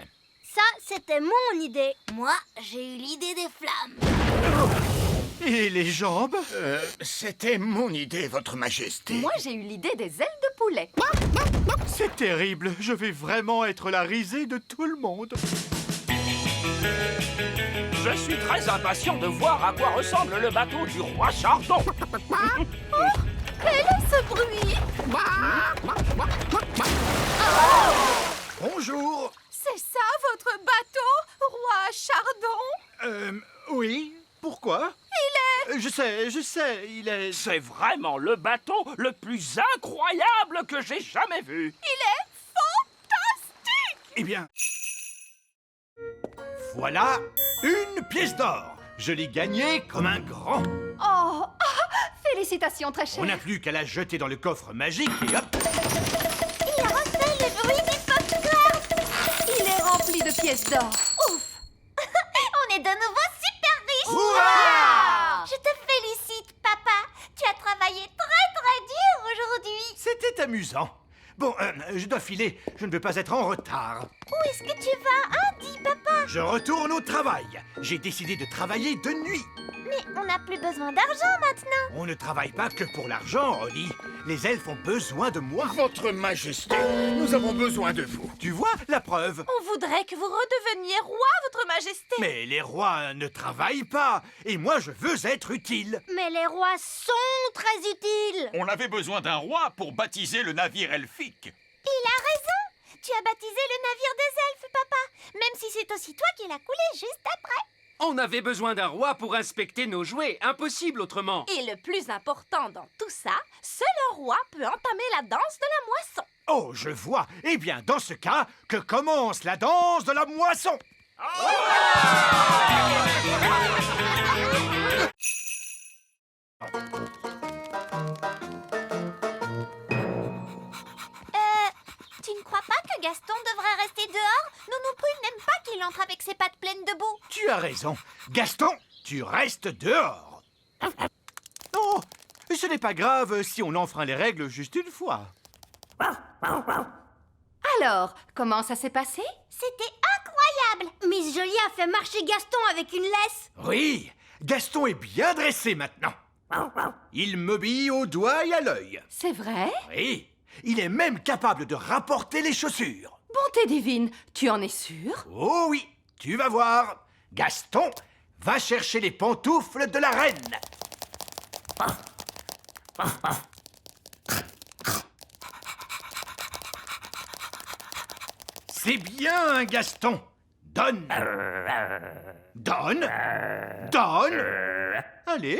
Ça, c'était mon idée. Moi, j'ai eu l'idée des flammes. Et les jambes? C'était mon idée, Votre Majesté. Moi, j'ai eu l'idée des ailes de poulet. C'est terrible. Je vais vraiment être la risée de tout le monde. Je suis très impatient de voir à quoi ressemble le bateau du roi Chardon. Quel est ce bruit? Bonjour. C'est ça, votre bateau, roi Chardon? Oui. Pourquoi? Je sais, il est... C'est vraiment le bateau le plus incroyable que j'ai jamais vu. Il est fantastique! Eh bien... Voilà une pièce d'or. Je l'ai gagnée comme un grand. Oh, félicitations, très cher. On n'a plus qu'à la jeter dans le coffre magique et hop. Il a refait le bruit du popcorn. Il est rempli de pièces d'or. Ouf! On est de nouveau super riches. Hurrah! Je te félicite, papa. Tu as travaillé très dur aujourd'hui. C'était amusant. Bon, je dois filer. Je ne veux pas être en retard. Où est-ce que tu vas, hein, dis papa? Je retourne au travail. J'ai décidé de travailler de nuit. Mais on n'a plus besoin d'argent maintenant. On ne travaille pas que pour l'argent, Holly. Les elfes ont besoin de moi. Votre Majesté, nous avons besoin de vous. Tu vois, la preuve. On voudrait que vous redeveniez roi, votre majesté. Mais les rois ne travaillent pas. Et moi, je veux être utile. Mais les rois sont très utiles. On avait besoin d'un roi pour baptiser le navire elfique. Il a raison. Tu as baptisé le navire des elfes, papa. Même si c'est aussi toi qui l'as coulé juste après. On avait besoin d'un roi pour inspecter nos jouets. Impossible autrement. Et le plus important dans tout ça, seul un roi peut entamer la danse de la moisson. Oh, je vois. Eh bien, dans ce cas, que commence la danse de la moisson. Tu ne crois pas que Gaston devrait rester dehors? Nous non plus, il n'aime pas qu'il entre avec ses pattes pleines de boue. Tu as raison. Gaston, tu restes dehors. Oh, ce n'est pas grave si on enfreint les règles juste une fois. Alors, comment ça s'est passé? C'était incroyable. Miss Jolie a fait marcher Gaston avec une laisse. Oui, Gaston est bien dressé maintenant. Il m'obéit au doigt et à l'œil. C'est vrai? Oui, il est même capable de rapporter les chaussures. Bonté divine, tu en es sûr? Oh oui, tu vas voir. Gaston, va chercher les pantoufles de la reine. C'est bien, Gaston. Donne. Donne. Donne. Allez.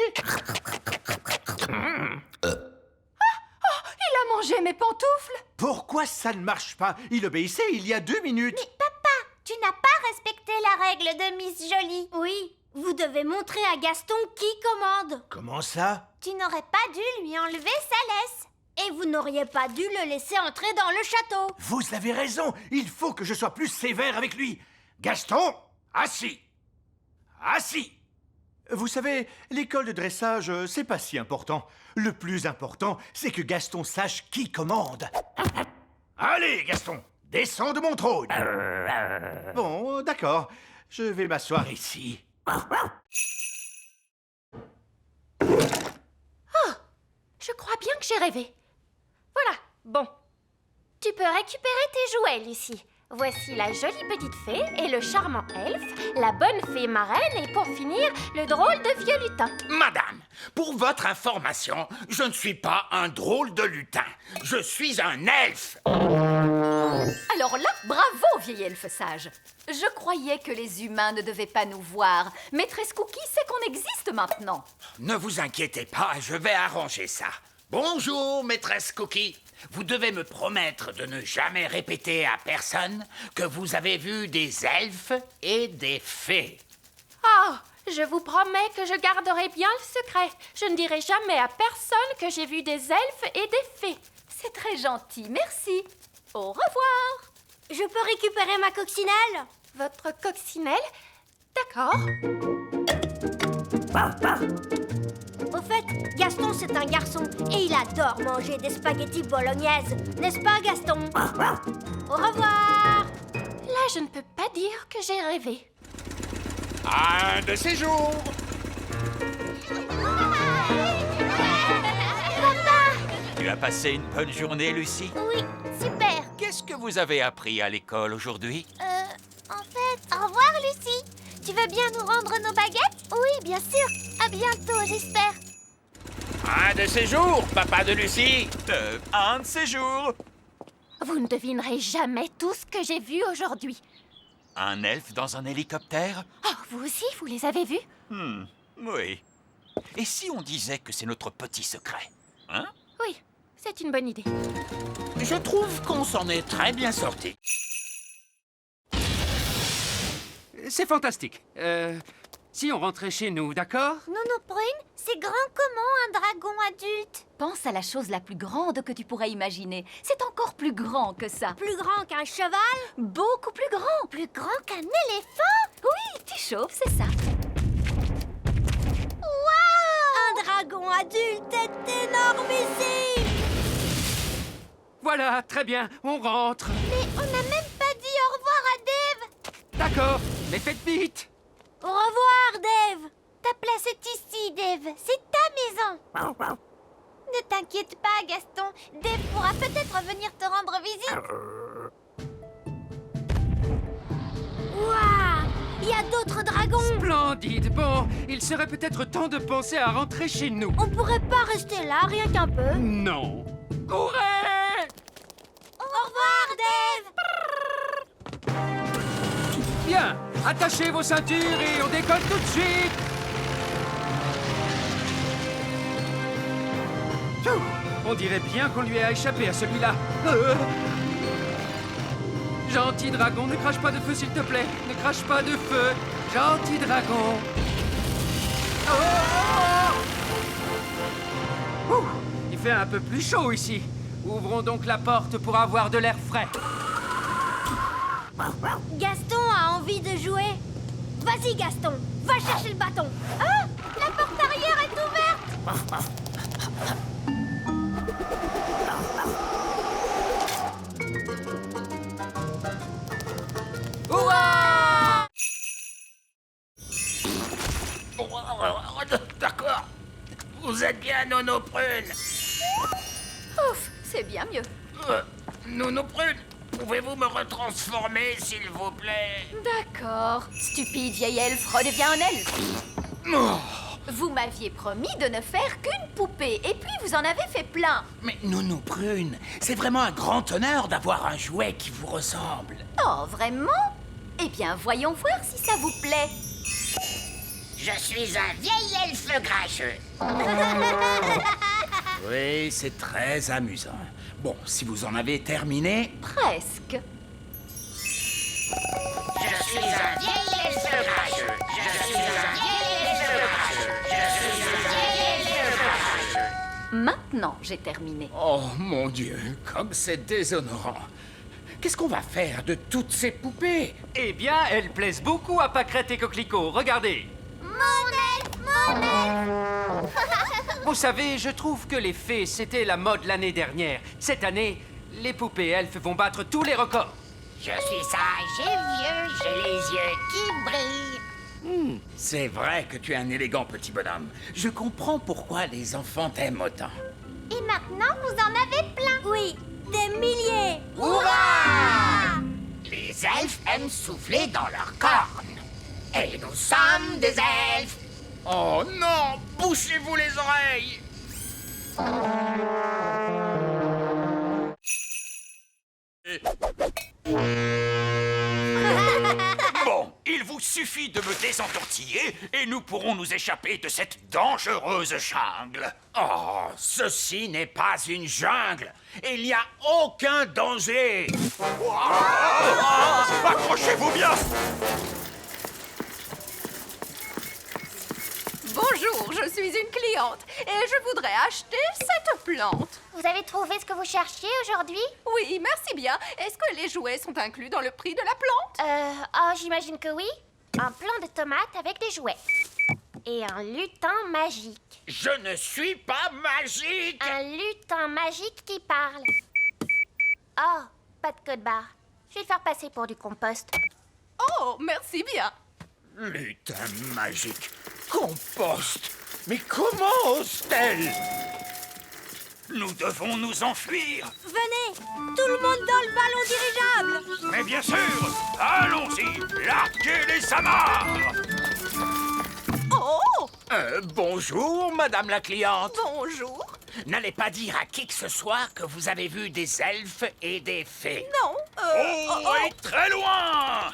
Il a mangé mes pantoufles. Pourquoi ça ne marche pas? Il obéissait il y a 2 minutes. Mais papa, tu n'as pas respecté la règle de Miss Jolie. Oui, vous devez montrer à Gaston qui commande. Comment ça? Tu n'aurais pas dû lui enlever sa laisse. Et vous n'auriez pas dû le laisser entrer dans le château. Vous avez raison. Il faut que je sois plus sévère avec lui. Gaston, assis. Assis. Vous savez, l'école de dressage, c'est pas si important. Le plus important, c'est que Gaston sache qui commande. Allez, Gaston, descends de mon trône. Bon, d'accord. Je vais m'asseoir ici. Je crois bien que j'ai rêvé. Voilà, bon. Tu peux récupérer tes jouets, Lucie. Voici la jolie petite fée et le charmant elfe, la bonne fée marraine et pour finir, le drôle de vieux lutin. Madame, pour votre information, je ne suis pas un drôle de lutin. Je suis un elfe. Alors là, bravo, vieil elfe sage. Je croyais que les humains ne devaient pas nous voir. Maîtresse Cookie sait qu'on existe maintenant. Ne vous inquiétez pas, je vais arranger ça. Bonjour, maîtresse Cookie. Vous devez me promettre de ne jamais répéter à personne que vous avez vu des elfes et des fées. Ah, je vous promets que je garderai bien le secret. Je ne dirai jamais à personne que j'ai vu des elfes et des fées. C'est très gentil, merci. Au revoir. Je peux récupérer ma coccinelle? Votre coccinelle? D'accord. Au fait, Gaston, c'est un garçon et il adore manger des spaghettis bolognaises. N'est-ce pas, Gaston? Au revoir. Là, je ne peux pas dire que j'ai rêvé. Un de ces jours. Tu as passé une bonne journée, Lucie? Oui, super. Qu'est-ce que vous avez appris à l'école aujourd'hui? En fait, au revoir, Lucie. Tu veux bien nous rendre nos baguettes? Oui, bien sûr. À bientôt, j'espère. Un de ces jours, papa de Lucie. Un de ces jours. Vous ne devinerez jamais tout ce que j'ai vu aujourd'hui. Un elfe dans un hélicoptère? Oh, vous aussi, vous les avez vus? Oui. Et si on disait que c'est notre petit secret? Hein? Oui, c'est une bonne idée. Je trouve qu'on s'en est très bien sorti. C'est fantastique. Si on rentrait chez nous, d'accord? Nounou Prune, c'est grand comment un dragon adulte? Pense à la chose la plus grande que tu pourrais imaginer. C'est encore plus grand que ça. Plus grand qu'un cheval? Beaucoup plus grand. Plus grand qu'un éléphant? Oui, tu chauves, c'est ça. Waouh! Un dragon adulte est énormissime! Voilà, très bien, on rentre. Mais on n'a même pas dit au revoir à Dave! D'accord, mais faites vite. Au revoir, Dave! Ta place est ici, Dave. C'est ta maison. Ne t'inquiète pas, Gaston. Dave pourra peut-être venir te rendre visite. Waouh! Il y a d'autres dragons. Splendide. Bon, il serait peut-être temps de penser à rentrer chez nous. On pourrait pas rester là, rien qu'un peu. Non. Courez! Au revoir, Dave! Bien, attachez vos ceintures et on décolle tout de suite. Pfiou, on dirait bien qu'on lui a échappé à celui-là. Gentil dragon, ne crache pas de feu s'il te plaît. Ne crache pas de feu. Gentil dragon. Ouh, il fait un peu plus chaud ici. Ouvrons donc la porte pour avoir de l'air frais. Gaston a envie de jouer. Vas-y, Gaston, va chercher le bâton. Ah, la porte arrière est ouverte. Ouah! D'accord. Vous êtes bien, Nono Prune. Ouf, c'est bien mieux. Nono Prune, pouvez-vous me retransformer, s'il vous plaît? D'accord. Stupide vieil elfe, redeviens un elfe. Oh, Vous m'aviez promis de ne faire qu'une poupée, et puis vous en avez fait plein. Mais Nounou Prune, c'est vraiment un grand honneur d'avoir un jouet qui vous ressemble. Oh, vraiment? Eh bien, voyons voir si ça vous plaît. Je suis un vieil elfe grincheux. Oui, c'est très amusant. Bon, si vous en avez terminé... Presque. Je suis un vieil elfe grincheux. Je suis un vieil elfe grincheux. Je suis un vieil elfe grincheux. Maintenant, j'ai terminé. Oh, mon Dieu, comme c'est déshonorant. Qu'est-ce qu'on va faire de toutes ces poupées? Eh bien, elles plaisent beaucoup à Pâquerette et Coquelicot. Regardez. Mon elfe. Vous savez, je trouve que les fées, c'était la mode l'année dernière. Cette année, les poupées elfes vont battre tous les records. Je suis sage et vieux, j'ai les yeux qui brillent. C'est vrai que tu es un élégant petit bonhomme. Je comprends pourquoi les enfants t'aiment autant. Et maintenant, vous en avez plein. Oui, des milliers. Hurrah! Les elfes aiment souffler dans leurs cornes. Et nous sommes des elfes. Oh non! Bouchez-vous les oreilles! Bon, il vous suffit de me désentortiller et nous pourrons nous échapper de cette dangereuse jungle. Oh, ceci n'est pas une jungle. Il n'y a aucun danger. Accrochez-vous bien! Bonjour, je suis une cliente et je voudrais acheter cette plante. Vous avez trouvé ce que vous cherchiez aujourd'hui? Oui, merci bien. Est-ce que les jouets sont inclus dans le prix de la plante? Oh, j'imagine que oui. Un plant de tomates avec des jouets. Et un lutin magique. Je ne suis pas magique. Un lutin magique qui parle. Oh, pas de code barre. Je vais le faire passer pour du compost. Oh, merci bien. Lutin magique. Compost. Mais comment ose-t-elle? Nous devons nous enfuir. Venez, tout le monde dans le ballon dirigeable. Mais bien sûr, allons-y, larguez les amarres. Oh, Bonjour, madame la cliente. bonjour. N'allez pas dire à qui que ce soit que vous avez vu des elfes et des fées. Non, Et très loin.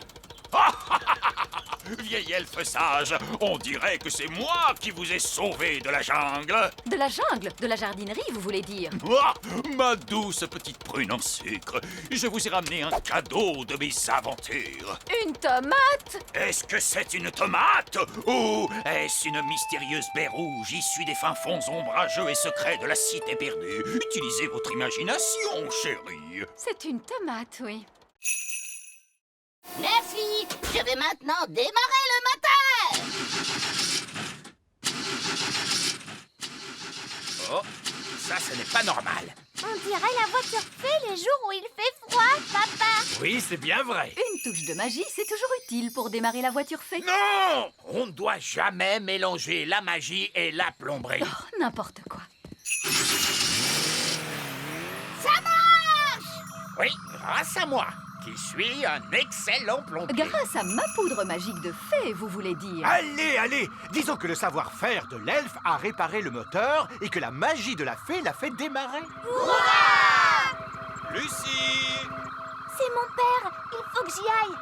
Vieil elfe sage, on dirait que c'est moi qui vous ai sauvé de la jungle. De la jungle? De la jardinerie, vous voulez dire? Ah, ma douce petite prune en sucre, je vous ai ramené un cadeau de mes aventures. Une tomate? Est-ce que c'est une tomate? Ou est-ce une mystérieuse baie rouge issue des fins fonds ombrageux et secrets de la cité perdue? Utilisez votre imagination, chérie. C'est une tomate, oui. Merci. Je vais maintenant démarrer le moteur. Oh, ça, ce n'est pas normal. On dirait la voiture fée les jours où il fait froid, papa. Oui, c'est bien vrai. Une touche de magie, c'est toujours utile pour démarrer la voiture fée. Non! On ne doit jamais mélanger la magie et la plomberie. Oh, n'importe quoi. Ça marche! Oui, grâce à moi, qui suis un excellent plombier. Grâce à ma poudre magique de fée, vous voulez dire? Allez, allez! Disons que le savoir-faire de l'elfe a réparé le moteur et que la magie de la fée l'a fait démarrer. Lucie! C'est mon père. Il faut que j'y aille.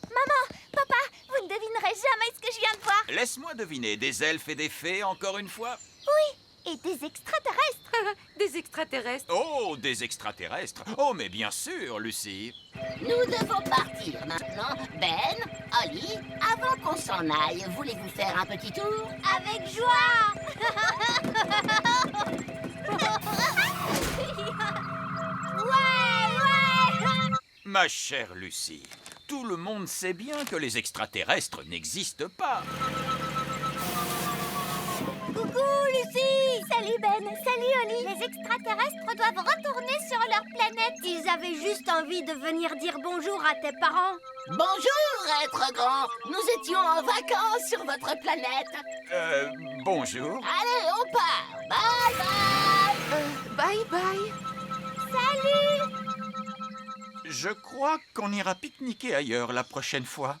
Maman, papa, vous ne devinerez jamais ce que je viens de voir. Laisse-moi deviner, des elfes et des fées encore une fois? Oui, et des extraterrestres. Des extraterrestres. Oh, des extraterrestres. Oh, mais bien sûr, Lucie. Nous devons partir maintenant. Ben, Holly, avant qu'on s'en aille, voulez-vous faire un petit tour? Avec joie. Ouais. Ma chère Lucie, tout le monde sait bien que les extraterrestres n'existent pas. Coucou, Lucie. Salut, Ben. Salut, Holly. Les extraterrestres doivent retourner sur leur planète. Ils avaient juste envie de venir dire bonjour à tes parents. Bonjour, être grand. Nous étions en vacances sur votre planète. Bonjour. Allez, on part. Bye bye. Bye bye. Salut. Je crois qu'on ira pique-niquer ailleurs la prochaine fois.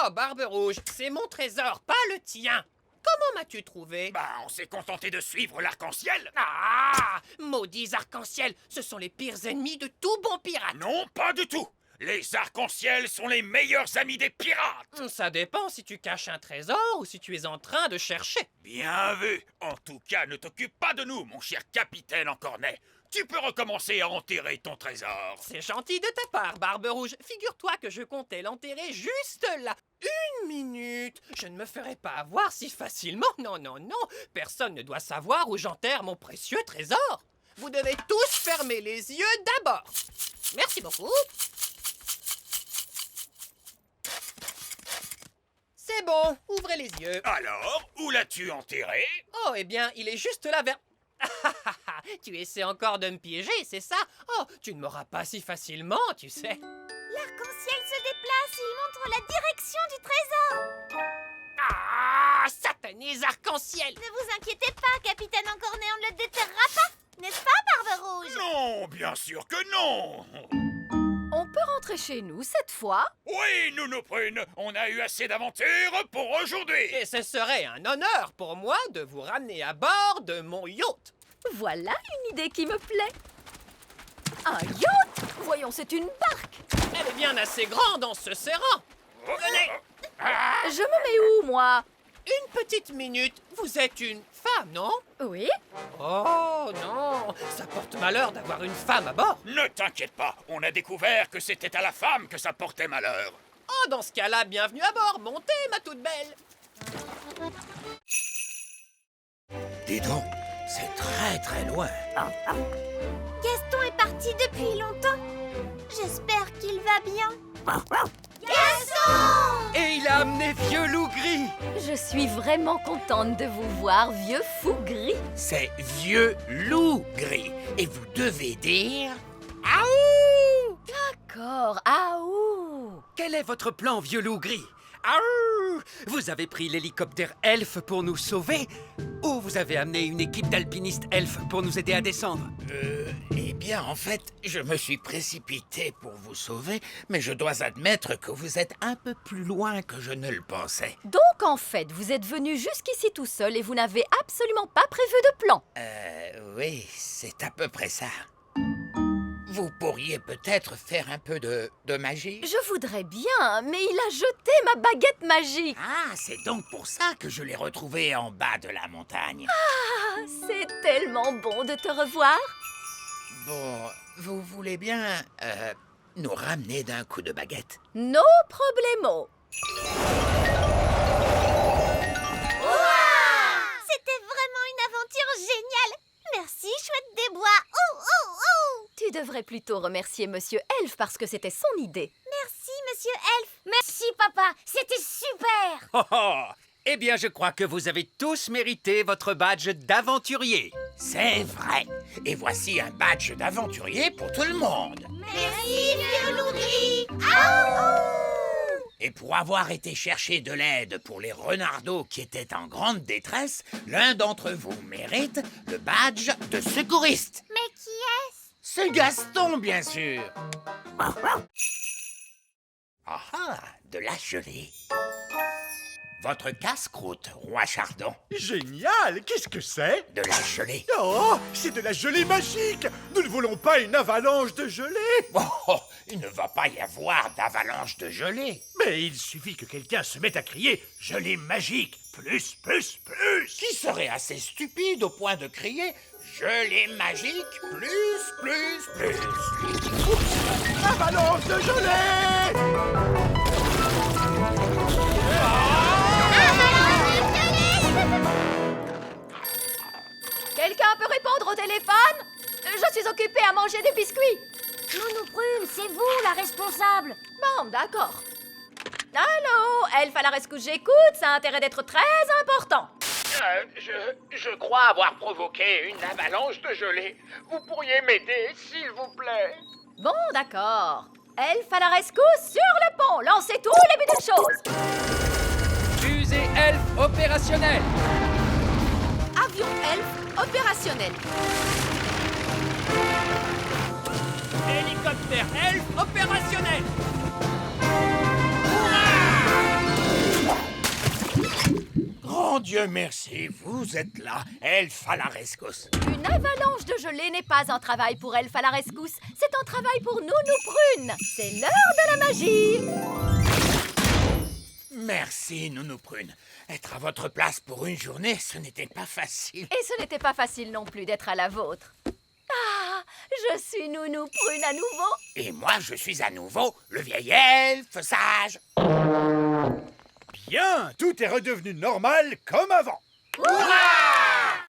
Oh, Barbe Rouge, c'est mon trésor, pas le tien. Comment m'as-tu trouvé? Bah, on s'est contenté de suivre l'arc-en-ciel. Ah! Maudits arcs-en-ciel, ce sont les pires ennemis de tout bon pirate. Non, pas du tout. Les arcs-en-ciel sont les meilleurs amis des pirates. Ça dépend si tu caches un trésor ou si tu es en train de chercher. Bien vu. En tout cas, ne t'occupe pas de nous, mon cher capitaine Encornet. Tu peux recommencer à enterrer ton trésor. C'est gentil de ta part, Barbe Rouge. Figure-toi que je comptais l'enterrer juste là. 1 minute. Je ne me ferai pas avoir si facilement. Non, non, non. Personne ne doit savoir où j'enterre mon précieux trésor. Vous devez tous fermer les yeux d'abord. Merci beaucoup. C'est bon, ouvrez les yeux. Alors, où l'as-tu enterré? Oh, eh bien, il est juste là vers... Tu essaies encore de me piéger, c'est ça? Oh, tu ne m'auras pas si facilement, tu sais. L'arc-en-ciel se déplace, il montre la direction du trésor. Ah, satanés arc-en-ciel! Ne vous inquiétez pas, capitaine Encornet, on ne le déterrera pas. N'est-ce pas, Barbe Rouge? Non, bien sûr que non. On peut rentrer chez nous cette fois? Oui, Nounou Prune, on a eu assez d'aventures pour aujourd'hui. Et ce serait un honneur pour moi de vous ramener à bord de mon yacht. Voilà une idée qui me plaît. Un yacht? Voyons, c'est une barque. Elle est bien assez grande en se serrant. Venez. Je me mets où, moi? Une petite minute. Vous êtes une femme, non? Oui. Oh non, ça porte malheur d'avoir une femme à bord. Ne t'inquiète pas, on a découvert que c'était à la femme que ça portait malheur. Oh, dans ce cas-là, bienvenue à bord. Montez, ma toute belle. Dis donc, c'est très très loin. Gaston est parti depuis longtemps. J'espère qu'il va bien. Gaston! Et il a amené Vieux Loup Gris. Je suis vraiment contente de vous voir, vieux fou gris. C'est Vieux Loup Gris. Et vous devez dire... Aouh! D'accord, aouh! Quel est votre plan, Vieux Loup Gris? Aouh! Vous avez pris l'hélicoptère elfe pour nous sauver? Ou vous avez amené une équipe d'alpinistes elfes pour nous aider à descendre? Eh bien, en fait, je me suis précipité pour vous sauver, mais je dois admettre que vous êtes un peu plus loin que je ne le pensais. Donc, en fait, vous êtes venu jusqu'ici tout seul et vous n'avez absolument pas prévu de plan. Oui, c'est à peu près ça. Vous pourriez peut-être faire un peu de magie? Je voudrais bien, mais il a jeté ma baguette magique. Ah, c'est donc pour ça que je l'ai retrouvé en bas de la montagne. Ah, c'est tellement bon de te revoir. Bon, vous voulez bien nous ramener d'un coup de baguette? No problemo. C'était vraiment une aventure géniale. Merci, chouette des bois. Oh, oh, oh! Tu devrais plutôt remercier Monsieur Elf parce que c'était son idée. Merci, Monsieur Elf. Merci, papa. C'était super. Oh oh! Eh bien, je crois que vous avez tous mérité votre badge d'aventurier. C'est vrai. Et voici un badge d'aventurier pour tout le monde. Merci, Vieux Loup Gris. Et pour avoir été chercher de l'aide pour les renardeaux qui étaient en grande détresse, l'un d'entre vous mérite le badge de secouriste. Mais qui est-ce? C'est Gaston, bien sûr. Ah ah, de la gelée. Votre casse-croûte, Roi Chardon. Génial! Qu'est-ce que c'est? De la gelée. Oh, c'est de la gelée magique! Nous ne voulons pas une avalanche de gelée! Oh, il ne va pas y avoir d'avalanche de gelée. Mais il suffit que quelqu'un se mette à crier « gelée magique! Plus, plus, plus !» Qui serait assez stupide au point de crier « gelée magique! Plus, plus, plus !» Oups! Avalanche de gelée! Quelqu'un peut répondre au téléphone? Je suis occupée à manger des biscuits. Nounou Prune, c'est vous la responsable. Bon, d'accord. Allô, Elf à la rescousse, j'écoute, ça a intérêt d'être très important. Je crois avoir provoqué une avalanche de gelée. Vous pourriez m'aider, s'il vous plaît? Bon, d'accord. Elf à la rescousse sur le pont, lancez tous les petites choses. Fusée elfe opérationnelle. Avion elfe opérationnel. Hélicoptère elfe opérationnel. Oh, Dieu merci, vous êtes là, elfe à la rescousse. Une avalanche de gelée n'est pas un travail pour Elfe à la rescousse, c'est un travail pour Nounou Prune. C'est l'heure de la magie. Merci, Nounou Prune. Être à votre place pour une journée, ce n'était pas facile. Et ce n'était pas facile non plus d'être à la vôtre. Ah, je suis Nounou Prune à nouveau. Et moi, je suis à nouveau le vieil elfe sage. Bien, tout est redevenu normal comme avant. Hurrah!